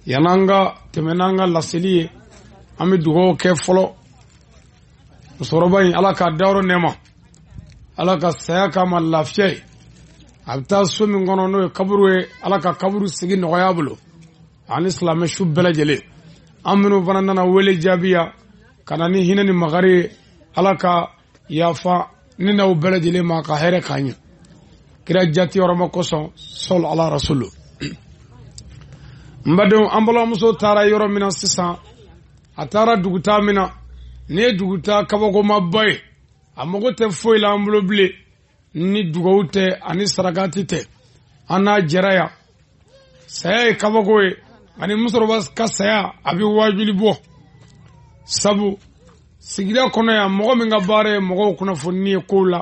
yan'an ka tɛmɛ n'an ka laseli ye an bɛ dugawu kɛ fɔlɔ musokɔrɔba in ala ka dayɔrɔ nɛɛma ala ka saya k'a ma lafiya ye a bɛ taa so min kɔnɔ n'o ye kaburu ye ala ka kaburu sigi nɔgɔya a bolo ani silamɛ su bɛɛ lajɛlen an minnu fana nana wele jaabiya ka na ni hinɛ ni makari ye ala ka yafa ne n'aw bɛɛ lajɛlen ma ka hɛrɛ k'an ye kira jati yɔrɔ ma kosɔn sɔl ala rasulu n badenw an balimamuso taara yɔrɔ min na sisan a taara dugutaa min na nin ye dugutaa kabakoma ye a mago tɛ foyi la an bolo bilen ni dugawu tɛ ani sarakati tɛ an n'a jɛra yan saya ye kabako ye ani musokɔrɔba ka saya a bɛ wajuli bɔ sabu sigida kɔnɔ yan mɔgɔ min ka baara ye mɔgɔw kunnafoni ye kow la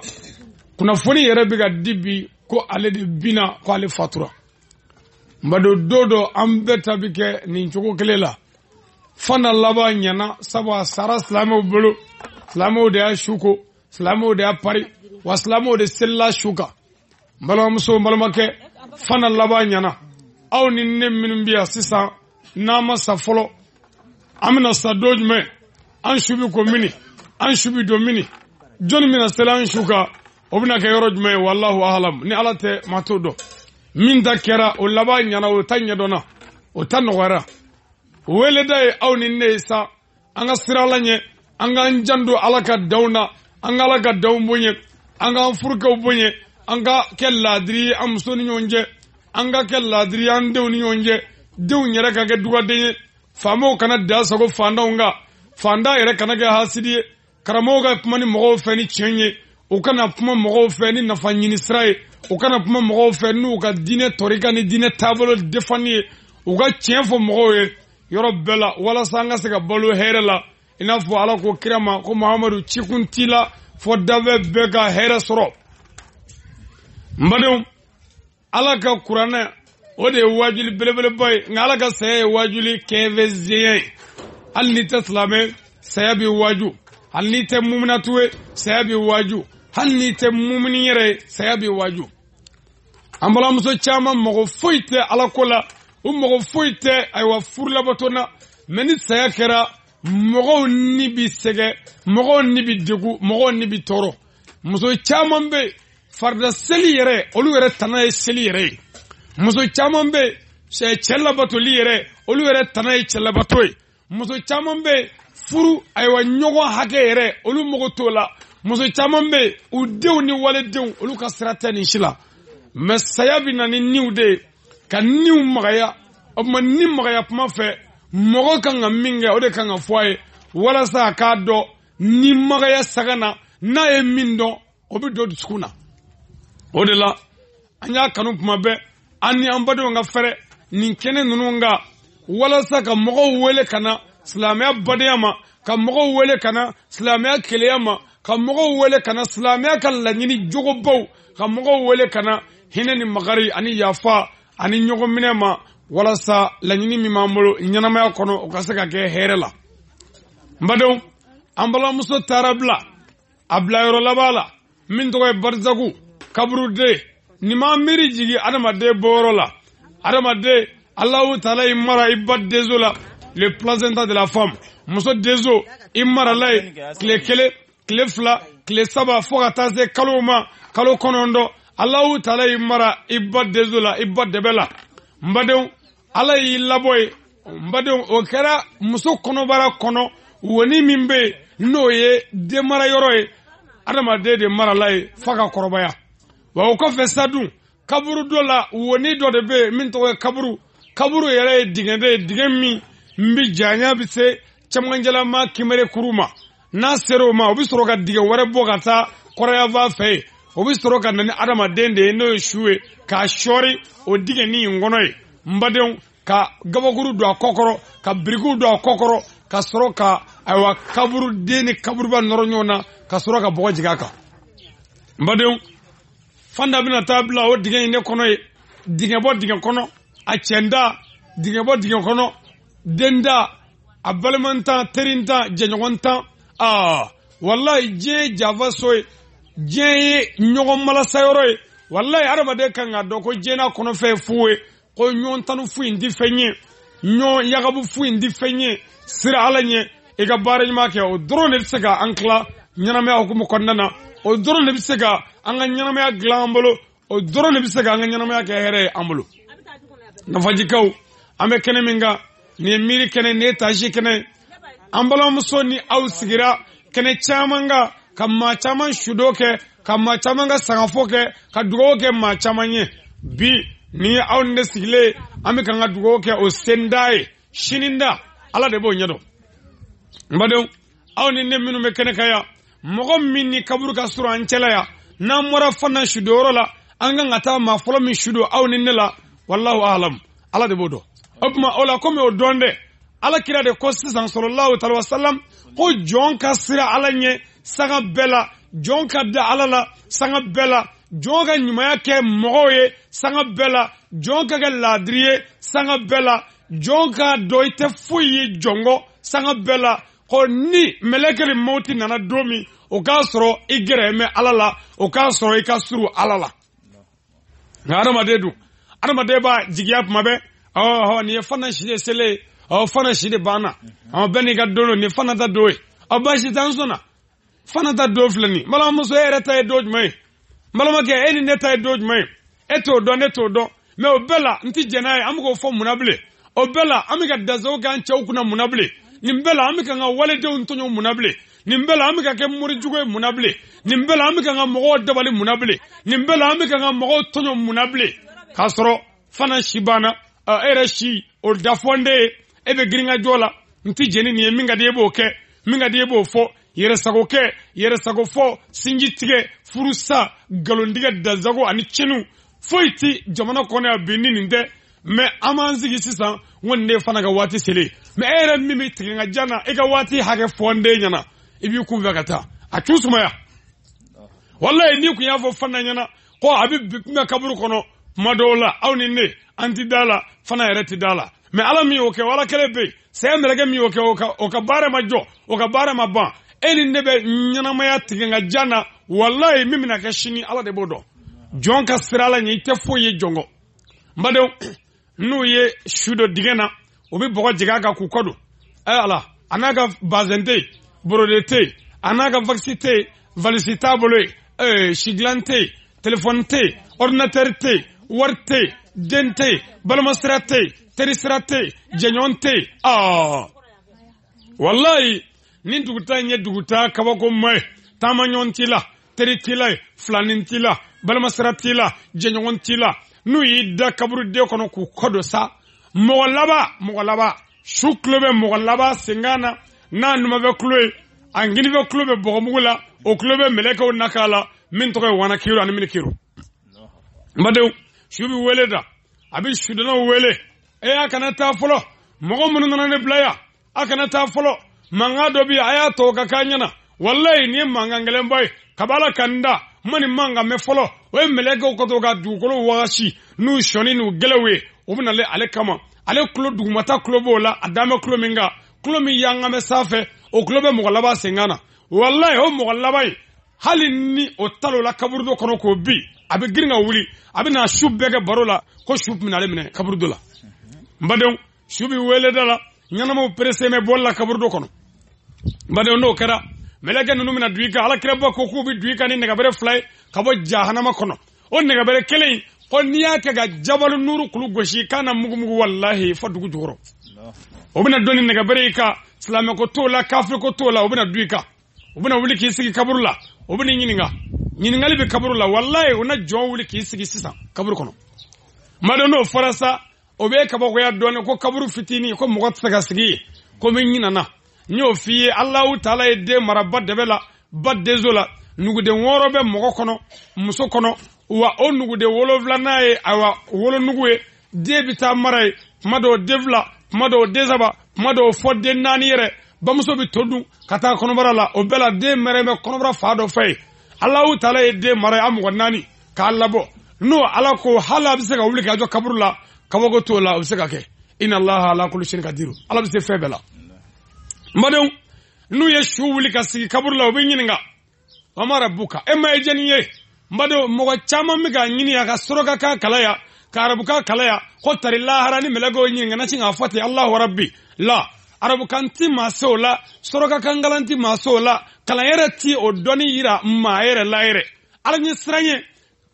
kunnafoni yɛrɛ bɛ ka di bi ko ale de binna ko ale fatura n badon don dɔ an bɛɛ ta bɛ kɛ nin cogo kelen la fana laban ɲɛna sabu a sara silamɛw bolo silamɛw de y'a su ko silamɛw de y'a pari wa silamɛw de selila su kan n balimamuso n balimakɛ fana laban ɲɛna aw ni ne minnu bɛ yan sisan n'an ma sa fɔlɔ an bɛna sa don jumɛn an su bɛ ko mini an su bɛ don mini jɔnni bɛna seli an su kan o bɛna kɛ yɔrɔ jumɛn ye walahu ahalam ni ala tɛ maa t'o dɔn min ta kɛra o laban ɲɛna o ta ɲɛdɔnna o ta nɔgɔyara weleda ye aw ni ne ye sa an ka sira ala ɲɛ an k'an janto ala ka daw na an ka ala ka daw bonya an k'an furukɛw bonya an ka kɛ laadiri ye an muso ni ɲɔgɔn cɛ an ka kɛ laadiri ye an denw ni ɲɔgɔn cɛ denw yɛrɛ ka kɛ dugaden ye faamaw kana da sago fandanw kan fanda yɛrɛ kana kɛ hasidi ye karamɔgɔw ka kuma ni mɔgɔw fɛ ni tiɲɛ ye u kana kuma mɔgɔw fɛ ni nafa ɲini sira ye u kana kuma mɔgɔw fɛ n'u ka diinɛ tɔrika ni diinɛ taabolo defani ye u ka tiɲɛ fɔ mɔgɔw ye yɔrɔ bɛɛ la walasa an ka se ka balo hɛrɛ la i n'a fɔ ala ko kira ma ko mahamadu cikun t'i la fɔ dabɛ bɛɛ ka hɛrɛ sɔrɔ n badenw ala ka kuranɛ o de ye wajuli belebeleba ye nka ala ka saya ye wajuli kɛfɛzenya ye hali n'i tɛ silamɛ saya b'i waju hali n'i tɛ muminatu ye saya b'i waju hali n'i tɛ mumini yɛrɛ ye saya b'i waju an balimamuso caman mago foyi tɛ ala ko la u mago foyi tɛ ayiwa furu labato na mɛ ni saya kɛra mɔgɔw ni bi sɛgɛ mɔgɔw ni bi degun mɔgɔw ni bi tɔɔrɔ muso caman bɛ farida seli yɛrɛ olu yɛrɛ tana ye seli yɛrɛ ye muso caman bɛ cɛ labatoli yɛrɛ olu yɛrɛ tana ye cɛ labato ye muso caman bɛ furu ayiwa ɲɔgɔn hakɛ yɛrɛ olu mago t'o la muso caman bɛ u denw ni waledenw olu ka sira tɛ nin si la mɛ saya bɛ na ni niw de ye ka niw magaya o tuma ni magaya kuma fɛ mɔgɔ kan ka min kɛ o de kan ka fɔ a ye walasa a k'a dɔn ni magaya sagana na ye min dɔn o bɛ don dusukun na o de la an y'a kanu kuma bɛɛ an ni an badenw ka fɛrɛ nin kɛnɛ ninnu ka walasa ka mɔgɔw wele ka na silamɛya badenya ma ka mɔgɔw wele ka na silamɛya kelenya ma ka mɔgɔw wele ka na silamɛya ka laɲini jogobaw ka mɔgɔw wele ka na hinɛ ni makari ani yafa ani ɲɔgɔn minɛ ma walasa laɲini min b'an bolo ɲɛnamaya kɔnɔ o ka se ka kɛ hɛrɛ la n badenw an balimamuso taara bila a bila yɔrɔ laban la min tɔgɔ ye barisaku kaburuden nin ma miiri jigi adamaden bɔyɔrɔ la adamaden Allahu taala i mara i ba dezo la le placenta de la femme muso dezo i mara la ye tile kelen tile fila tile saba fo ka taa se kalo ma kalo kɔnɔntɔn Allahu taala i mara i ba dezo la i ba dɛbɛ la n badenw Ala y'i labɔ ye n badenw o kɛra muso kɔnɔbara kɔnɔ woni min bɛ yen n'o ye den mara yɔrɔ ye adamaden de marala ye fa ka kɔrɔbaya wa o kɔfɛ sa dun kaburu dɔ la woni dɔ de bɛ yen min tɔgɔ ye kaburu yɛrɛ ye dingɛ de ye dingɛ min n bɛ janya bɛ se cɛmancɛlama kinbere kuru ma n'a sera o ma o bɛ sɔrɔ ka dingɛ wɛrɛ bɔ ka taa kɔrɔyanfan fɛ yen o bɛ sɔrɔ ka na ni adamaden de ye n'o ye su ye k'a sɔɔri o dingɛ nin kɔnɔ ye n badenw ka gabakuru don a kɔkɔrɔ ka birikiw don a kɔkɔrɔ ka sɔrɔ ka ayiwa kaburuden ni kaburuba nɔrɔ ɲɔgɔn na ka sɔrɔ ka bɔgɔ jigin a kan n badenw fanda bɛna taa bila o dingɛ in de kɔnɔ ye dingɛ bɔ dingɛ kɔnɔ a cɛnda dingɛ bɔ dingɛ kɔnɔ denda a balimantan terintan jɛɲɔgɔntan wallahi diɲɛ ye janfa so ye diɲɛ ye ɲɔgɔn malasayɔrɔ ye wallahi adamaden kan ka dɔn ko diɲɛ n'a kɔnɔfɛn ye fu ye ko ɲɔgɔn tanu fu in ti fɛn ye ɲɔgɔn yagabu fu in ti fɛn ye sira ala ɲɛ i ka baara ɲuman kɛ o dɔrɔn de bɛ se ka an tila ɲɛnamaya hukumu kɔnɔna na o dɔrɔn de bɛ se ka an ka ɲɛnamaya dilan an bolo o dɔrɔn de bɛ se ka an ka ɲɛnamaya kɛ hɛrɛ ye an bolo nafajikaw an bɛ kɛnɛ min kan nin ye miiri kɛnɛ nin ye taasi kɛnɛ an balimamuso ni aw sigira kɛnɛ caman kan ka maa caman sudo kɛ ka maa caman ka sagafo kɛ ka dugawu kɛ maa caman ye bi nin ye aw ni ne sigilen an bɛ kan ka dugawu kɛ o senda ye sini da ala de b'o ɲɛdɔn n badenw aw ni ne minnu bɛ kɛnɛ kan yan mɔgɔ min ni kaburu ka surun an cɛla yan n'an bɔra fana sudoyɔrɔ la an kan ka taa maa fɔlɔ min sudo aw ni ne la wallahu alam ala de b'o dɔn o tuma o la komi o dɔn dɛ ala kira de ko sisan sallallahu alaihi wasallam ko jɔn ka sira ala ɲɛ sanga bɛɛ la jɔn ka da ala la sanga bɛɛ la jɔn ka ɲumanya kɛ mɔgɔw ye sanga bɛɛ la jɔn ka kɛ laadiri ye sanga bɛɛ la jɔn ka dɔn i tɛ foyi ye jɔnkɔ sanga bɛɛ la ko ni mɛlɛkɛli mawuti nana don min o k'a sɔrɔ i gɛrɛmɛ ala la o k'a sɔrɔ i ka suru ala la nka adamaden dun adamaden b'a jigiya tuma bɛɛ nin ye fana si de sele ye fana si de banna bɛɛ n'i ka don don nin fana ta don ye baasi t'an sɔnna fana ta don filɛ nin balimamuso e yɛrɛ ta ye don jumɛn ye n balimakɛ e ni ne ta ye don jumɛn ye e t'o dɔn ne t'o dɔn mɛ o bɛɛ la n tɛ jɛn n'a ye an bɛ k'o fɔ mun na bilen o bɛɛ la an bɛ ka dasago kɛ an cɛw kunna mun na bilen nin bɛɛ la an bɛ ka n ka waledenw tɔɲɔ mun na bilen nin bɛɛ la an bɛ ka kɛ morijugu ye mun na bilen nin bɛɛ la an bɛ ka n ka mɔgɔw dabali mun na bilen nin bɛɛ la an bɛ ka n ka mɔgɔw tɔɲɔ mun na bilen k'a sɔrɔ fana si banna e yɛrɛ si o dafɔnden ye e bɛ girin ka jɔ la n tɛ jɛn ni nin ye min ka di e b'o kɛ min ka di e b'o fɔ yɛrɛsago kɛ yɛrɛsago fɔ sinji tigɛ furusa nkalontigɛ dasago ani cɛniw foyi tɛ jamana kɔnɔ yan bi ni nin tɛ mɛ an b'an sigi sisan n ko nin de fana ka waati selen mɛ e yɛrɛ min bɛ tigɛ ka jan na e ka waati hakɛ fɔ n den ɲɛna i b'i kun fɛ ka taa a t'u sumaya walayi n'i kun y'a fɔ fana ɲɛna ko a bɛ kunbɛn kaburu kɔnɔ tuma dɔw la aw ni ne an ti da la fana yɛrɛ ti da la mɛ ala min y'o kɛ ala kɛlɛ bɛ yen saya mɛlɛkɛ min y'o kɛ o ka baara ma jɔ o ka baara ma ban e ni ne bɛ ɲɛnamaya tigɛ ka jan na walayi min bɛna kɛ sini ala de b'o dɔn jɔn ka sira la ɲɛ i tɛ foyi ye jɔnkɔ n badenw n'u ye su dɔ dingɛ na o bɛ bɔgɔ jigin a kan k'u kɔ don ala a n'a ka bazɛn tɛ yen borode tɛ yen a n'a ka vakisi tɛ yen valisi t'a bolo yen sidilan tɛ yen telefɔni tɛ yen ordinatɛri tɛ yen wari tɛ yen den tɛ yen balimasira tɛ yen terisira tɛ yen jɛɲɔgɔn tɛ yen walayi ni duguta in ye duguta kabako ma ye taamaɲɔgɔn t'i la teri t'i la filanin t'i la balimasira t'i la jɛɲɔgɔn t'i la n'u y'i da kaburuden kɔnɔ k'u kɔ don sa mɔgɔ laban su tulo bɛ mɔgɔ laban senkan na n'a numa bɛ tulo ye angini be klobe bogomugula o klobe meleka o nakala min to wana kiro an min kiro mbadew shubi weleda abi shudana wele akana ta folo mogo mun nana ne blaya akana ta folo manga dobi aya to kakanyana wallahi ni manga ngelen boy kabala kanda mani manga me folo o meleka ko to ga dugolo washi nu shoni nu gelewe o buna le ale kama ale klo dugumata klo bola adama klo minga klo mi yanga me safe o klo be mogolaba sengana wallahi o mogolabai halini o talo la kaburdo kono ko bi abi giringa wuli abi na shubbege barola ko shub minale mine kaburdo la mbadon shubi wele dala nyana mo presse me bolla kaburdo kono mbadon no kera melege nunu mina duika ala kreba ko ko bi duika ni nega bere fly kabo jahannama kono on nega bere kele ko niya ke ga jabal nuru kulu goshi kana mugu wallahi fadugu joro obina doni nega bere ka islam ko tola kafir ko tola obina duika obina wuli ki sigi kaburla obina nyiningali be kaburla wallahi una jon wuli ki sigi sisa kabur kono madono farasa obe kabo ko ya doni ko kaburu fitini ko mugot saga sigi ko men nyinana nyo fi Allahu taala e de marabba debela badde zola nugude worobe mogo kono muso kono wa o nugude wolovla nae awa wolo nuguwe debita maray mado devla mado dezaba mado fodde nanire bamuso bi todu kata kono barala o bela de mereme kono bara faado fay Allahu taala e de maray am wonnani ka labo no ala ko hala bi sega wuli ka jo kaburla kabogo to la o sega ke inna allaha ala kulli shay'in qadir ala bi se febela madon nu ye shu wuli ka sigi kaburla o be nyininga amara buka e ma ejeniye mbado mogo chama mi ga nyini ya ka soroka ka kalaya karabuka kalaya ko tari lahara ni melago nyinga na cinga fati Allah rabbi la arabu kanti masola soroka kangalanti masola kala yerati o doni yira maere laire alani sranye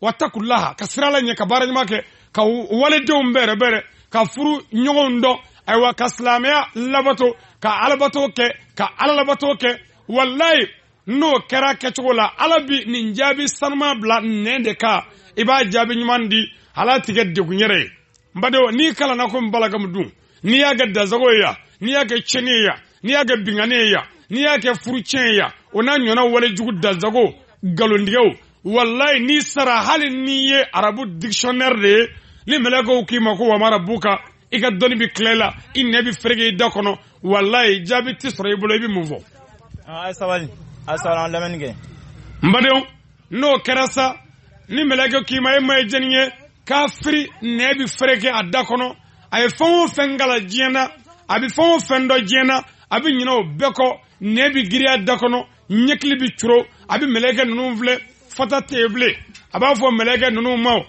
watakullaha kasrala nya kabara nyamake ka wale de umbere bere ka furu nyogondo aywa kaslamea labato ka alabato ke ka alalabato ke wallahi no kera kechola alabi ninjabi sanma bla nende ka iba jabi nyumandi halati gedde kunyere mbado ni kala nako mbalaga mudun ni yaga dazagoya ni yaga cheniya ni yaga binganeya ni yaga furucheya ona nyona wale jugu dazago galondiyo wallahi ni sara hali niye arabu dictionnaire de ni melago kima ko wamara buka iga doni bi klela innebi frege dakono wallahi jabi tisro ibulo bi muvo asawali asawala lamenge mbado no kerasa ni melago kima e may jeniye kafiri nebi frege adakono ay fon fengala jena abi fon fendo jena abi nyino beko nebi giri adakono nyekli bi churo abi melege nunu vle fata teble aba fo melege nunu maw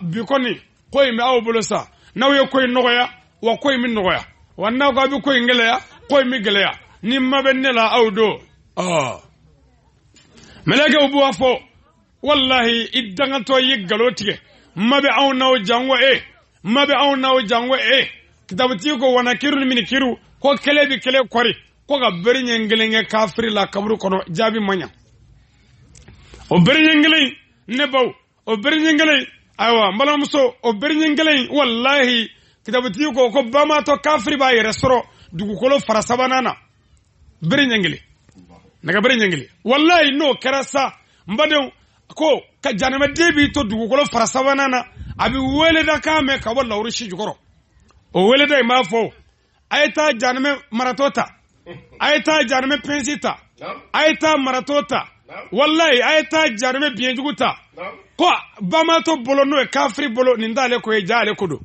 bikoni koy mi awbolosa nawe koy nogoya wa koy min nogoya wanna ko abi koy ngeleya koy mi geleya ni mabenela awdo melege ubu afo wallahi iddangato yigalotige mabe awnaw jango kitabati ko wana kiru min kiru ko kelebi kele kori ko ga berinye ngelenge kafiri la kabru kono jabi manya o berinye ngele nebaw o berinye ngele aywa mbalamso o berinye ngele wallahi kitabati ko bama to kafiri ba yere soro dugu kolo farasabanana berinye ngele naga berinye ngele wallahi no karasa mbade ko ka janama debi to dugu kolo farasabanana abi wele da kame ka walla urishi jugoro o wele da mafo ayta janame maratota ayta janame pensita ayta maratota wallahi ayta janame bienjuguta ko bama to bolono e kafri bolo nindale ko e jale kodo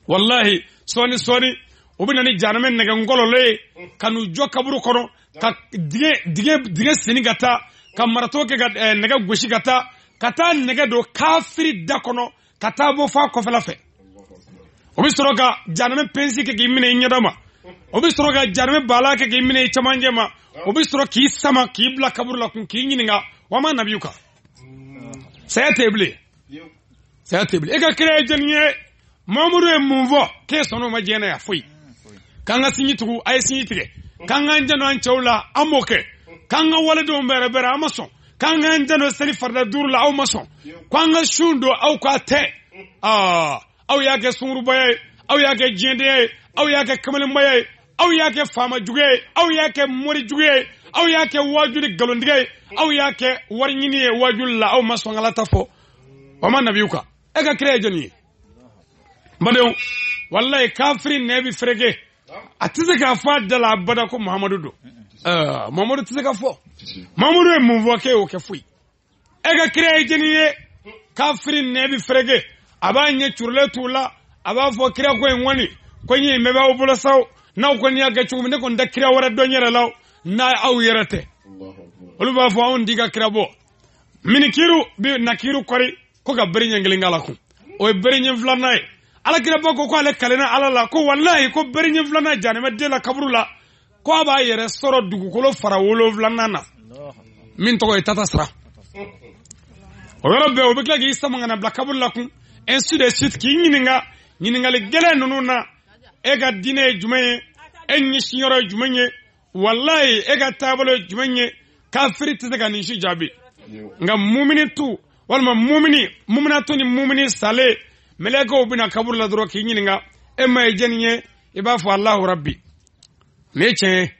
wallahi soni obinani janame nega ngolo le kanu jokaburu kono ka dige sinigata ka maratoke ga nega goshi gata kata nega do kafri dakono kata bo fa ko felafe obi soroga janame pensi ke gimine nyadama obi soroga janame bala ke gimine chamanjema obi soro ki sama ki bla kabur la kun ki nyininga wama nabiyuka sayatable ega kire jenye mamuru e mumvo ke sono ma jena ya fui kanga sinyitu ay sinyitige kanga njano an chawla amoke kanga wala do mbere amason kanga njano sali farda durla aw mason kanga shundo aw ka te aw yake sunguru baye aw yake jende aw yake kamale baye aw yake fama juge aw yake mori juge aw y'a kɛ wajuli galontigɛ ye aw y'a kɛ wari ɲini ye wajuli la aw ma sɔn Ala ta fɔ o ma nabiw kan e ka kira ye jɔnni ye badenw wallahi kafiri ne bi ferege a tɛ se k'a fɔ a da la abada ko Muhamadu don Muhamadu tɛ se ka fɔ Muhamadu ye mun fɔ k'e y'o kɛ foyi e ka kira ye jɔnni ye kafiri ne bi ferege a b'a ɲɛ curulen t'u la a b'a fɔ kira ko in ŋɔni ko n ye mɛ b'aw bolo saw n'aw kɔni y'a kɛ cogo min ne kɔni tɛ kira wɛrɛ dɔn yɛrɛ la n'a aw yɛrɛ tɛ olu b'a fɔ anw di ka kira bɔ minikiru bi nakiru kɔri ko ka bere ɲɛ kelen k'ala kun o ye bere ɲɛ filanan ye alakira ba ko ale kalenna Ala la ko wallahi ko bere ɲɛ filanan janɛmɛ den la kaburu la ko a b'a yɛrɛ sɔrɔ dugukolo fara 7 na min tɔgɔ ye tata sira o yɔrɔ bɛɛ o bɛ tila k'i sama ka na bila kaburu la kun ainsi de suite k'i ɲininka ɲininkali gɛlɛn ninnu na e ka diinɛ ye jumɛn ye e ɲɛsinyɔrɔ ye jumɛn ye wallahi e ka taabolo ye jumɛn ye kafiri tɛ se ka nin si jaabi nka mumini tu walima muminatu ni mumini sale melekaw bɛna kaburu la dɔrɔn k'i ɲininka e ma ye jɛni ye i b'a fɔ Allahu Rabbi nin ye tiɲɛ ye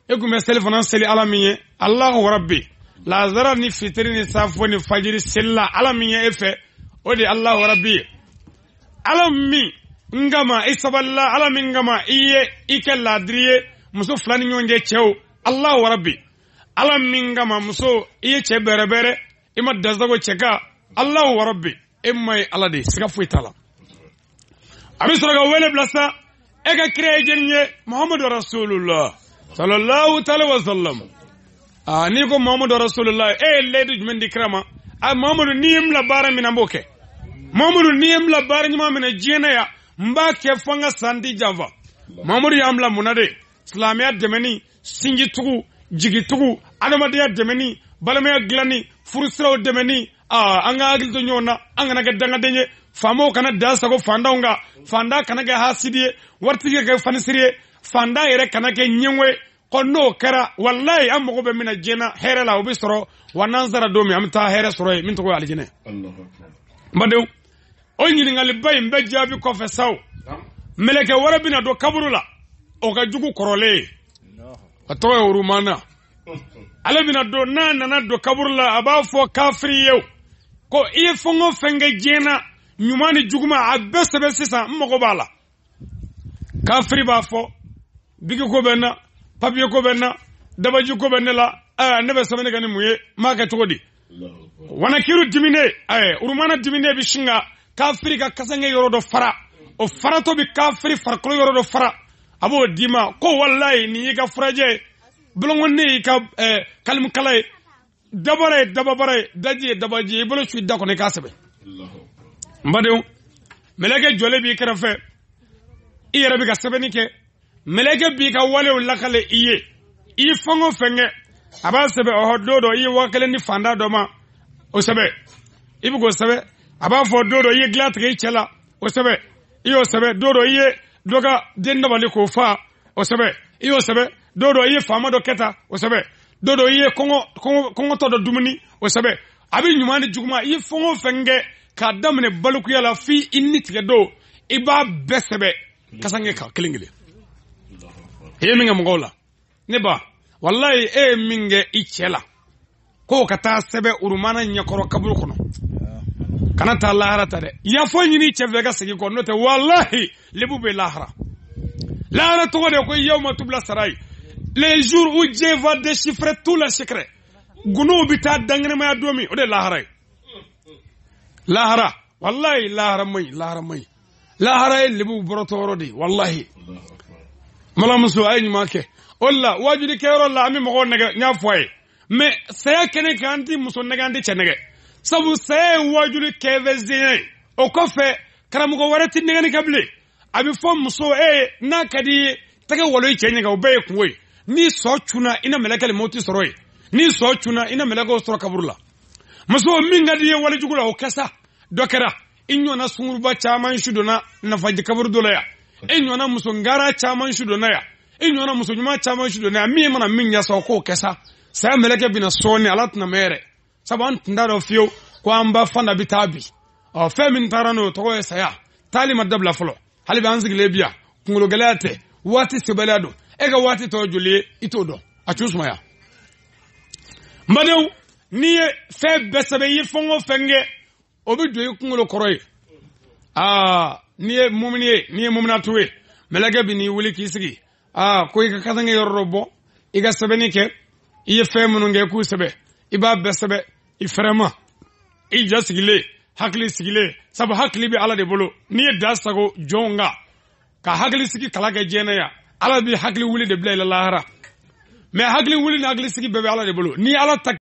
e tun bɛ seli fana seli Ala min ye Allahu Rabbi lazara ni fitiri ni safo ni fajiri selila Ala min ye e fɛ o de Allahu Rabbi ye Ala min ngama i saballa Ala min ngama i ye i kɛ laadiri ye muso fila ni ɲɔgɔn cɛ cɛw Allahu Rabbi Ala min ngama muso i ye cɛ bɛrɛbɛrɛ i ma dasago cɛ ka Allahu Rabbi e ma ye Ala de siga foyi t'a la a bɛ sɔrɔ ka wele bila sa e ka kira ye jɛni ye Muhammadu Rasulullah sallallahu ta'ala wa sallam ni ko Muhammadu Rasulullah e ye leedi jumɛn di kira ma Muhammadu ni ye bila baara min na n b'o kɛ Muhammadu ni ye bila baara ɲuman min na diɲɛ na yan n b'a kɛ fo n ka san di janfa Muhammadu y'an bila mun na de silamɛya dɛmɛni sinjitugu jigitugu adamadenya dɛmɛni balimaya dilanni furusiraw dɛmɛni an ka hakili to ɲɔgɔn na an kana kɛ dangaden ye faamaw kana da sago fandanw kan fanda kana kɛ hasidi ye waritigi kɛ fanisiri ye fanda yɛrɛ kana kɛ ɲɛngo ye ko n'o kɛra wallahi an mago bɛ min na diɲɛ na hɛrɛ la o bɛ sɔrɔ wa n'an sara don min an bɛ taa hɛrɛ sɔrɔ yen min tɔgɔ ye alijinɛ badenw o ɲininkaliba in bɛɛ jaabi kɔfɛ saw mɛlɛkɛ wɛrɛ bɛna don kaburu la o ka jugu kɔrɔlen ye a tɔgɔ ye Urumana ale bɛna don n'a nana don kaburu la a b'a fɔ kafiri ye ko i ye fɛn o fɛn kɛ diɲɛ na ɲuman ni juguman a bɛɛ sɛbɛn sisan n mago b'a la kafiri b'a fɔ bigi ko bɛ n na papiye ko bɛ n na dabaji ko bɛ ne la ne bɛ sɛbɛnni kɛ ni mun ye n m'a kɛ cogo di wanakiru dimine Urumana dimine bɛ sin ka kafiri ka kasange yɔrɔ dɔ fara o faratɔ bɛ kafiri farikolo yɔrɔ dɔ fara a b'o d'i ma ko wallahi nin y'i ka furajɛ ye bulonkonin y'i ka kalimukala ye dabara ye dababara ye daji ye dabaji ye i bolo su i da kɔnɔ i k'a sɛbɛn n badenw mɛlɛkɛ jɔlen b'i kɛrɛfɛ i yɛrɛ bɛ ka sɛbɛnni kɛ mɛlɛkɛ b'i ka walew lakale i ye i ye fɛn o fɛn kɛ a b'a sɛbɛn ɔhɔ don dɔ i ye 1000 di fanda dɔ ma o sɛbɛn i bɛ k'o sɛbɛn a b'a fɔ don dɔ i ye dilan tigɛ i cɛ la o sɛbɛn i y'o sɛbɛn don dɔ i ye dɔ ka den dabali k'o faa o sɛbɛn i y'o sɛbɛn don dɔ i ye faama dɔ kɛ tan o sɛbɛn don dɔ i ye kɔngɔtɔ dɔ dumuni o sɛbɛn a bɛ ɲuman ni juguman i ye fɛn o fɛn kɛ k'a daminɛ balikuya la f'i ni tigɛ don i b'a bɛɛ sɛbɛn kasange kan kelen kelen i ye min kɛ mɔgɔw la ne ba wallahi e ye min kɛ i cɛ la k'o ka taa sɛbɛn Urumana ɲɛkɔrɔ kaburu kɔnɔ kana taa lahara ta dɛ yafɔ ɲini i cɛ fɛ ka segin kɔ n'o tɛ wallahi lebu bɛ lahara lahara tɔgɔ de ko yawma tubla sarai les jours où Dieu va déchiffrer tous les secrets gunuw bɛ taa danganamaya don min o de lahara ye lahara wallahi lahara maɲi lahara ye lebu bɔrɔtɔ yɔrɔ de ye wallahi malamuso a ye ɲuman kɛ o la wajuli kɛyɔrɔ la an bɛ mɔgɔw nɛgɛ n y'a fɔ a ye mais saya kɛnɛ kan an tɛ muso nɛgɛ an tɛ cɛ nɛgɛ sabu saya ye wajuli kɛfɛzenya ye o kɔfɛ karamɔgɔ wɛrɛ tɛ nɛgɛni kɛ bilen a bɛ fɔ muso n'a ka di ye tɛgɛ walo i cɛ ɲɛ kan o bɛɛ ye kungo ye n'i sɔ cunna i na mɛlɛkɛ mɔti sɔrɔ yen n'i sɔ cunna i na mɛlɛkɛw sɔrɔ kaburu la muso min ka di ye walijugu la o kɛ sa dɔ kɛra i ɲɔgɔnna sunguruba caman su donna nafaji kaburu dɔ la yan i ɲɔgɔnna muso ngara caman su donna yan i ɲɔgɔnna muso ɲuman caman su donna yan min mana min ɲɛ sɔrɔ k'o kɛ sa saya mɛlɛkɛ bɛna sɔɔni ala tɛna mɛn yɛrɛ sabu an tun t'a dɔn fiyewu ko an ba fanda bɛ taa bi fɛn min taara n'o tɔgɔ ye saya taali ma dabila fɔlɔ hali bɛ an sigilen bi yan kunkolo gɛlɛya tɛ waati sɛbɛliya don e ka waati tɔ joli ye i t'o dɔn a t'u sumaya mbadew ni fe besebe yi fongo fenge obi do yikulo koroy ni mu'minatuwe melaga bi ni wuli kisigi ko iga kadange yorrobo iga sebeni ke iye fe mununge ku sebe iba besebe ifrema ija sigile hakli sigile sabu hakli bi ala de bolo ni dasago jonga ka hakli sigi kala ke jena ya ala bi hakli wuli de bla lahara me hakli wuli na hakli sigi bebe ala de bolo ni ala tak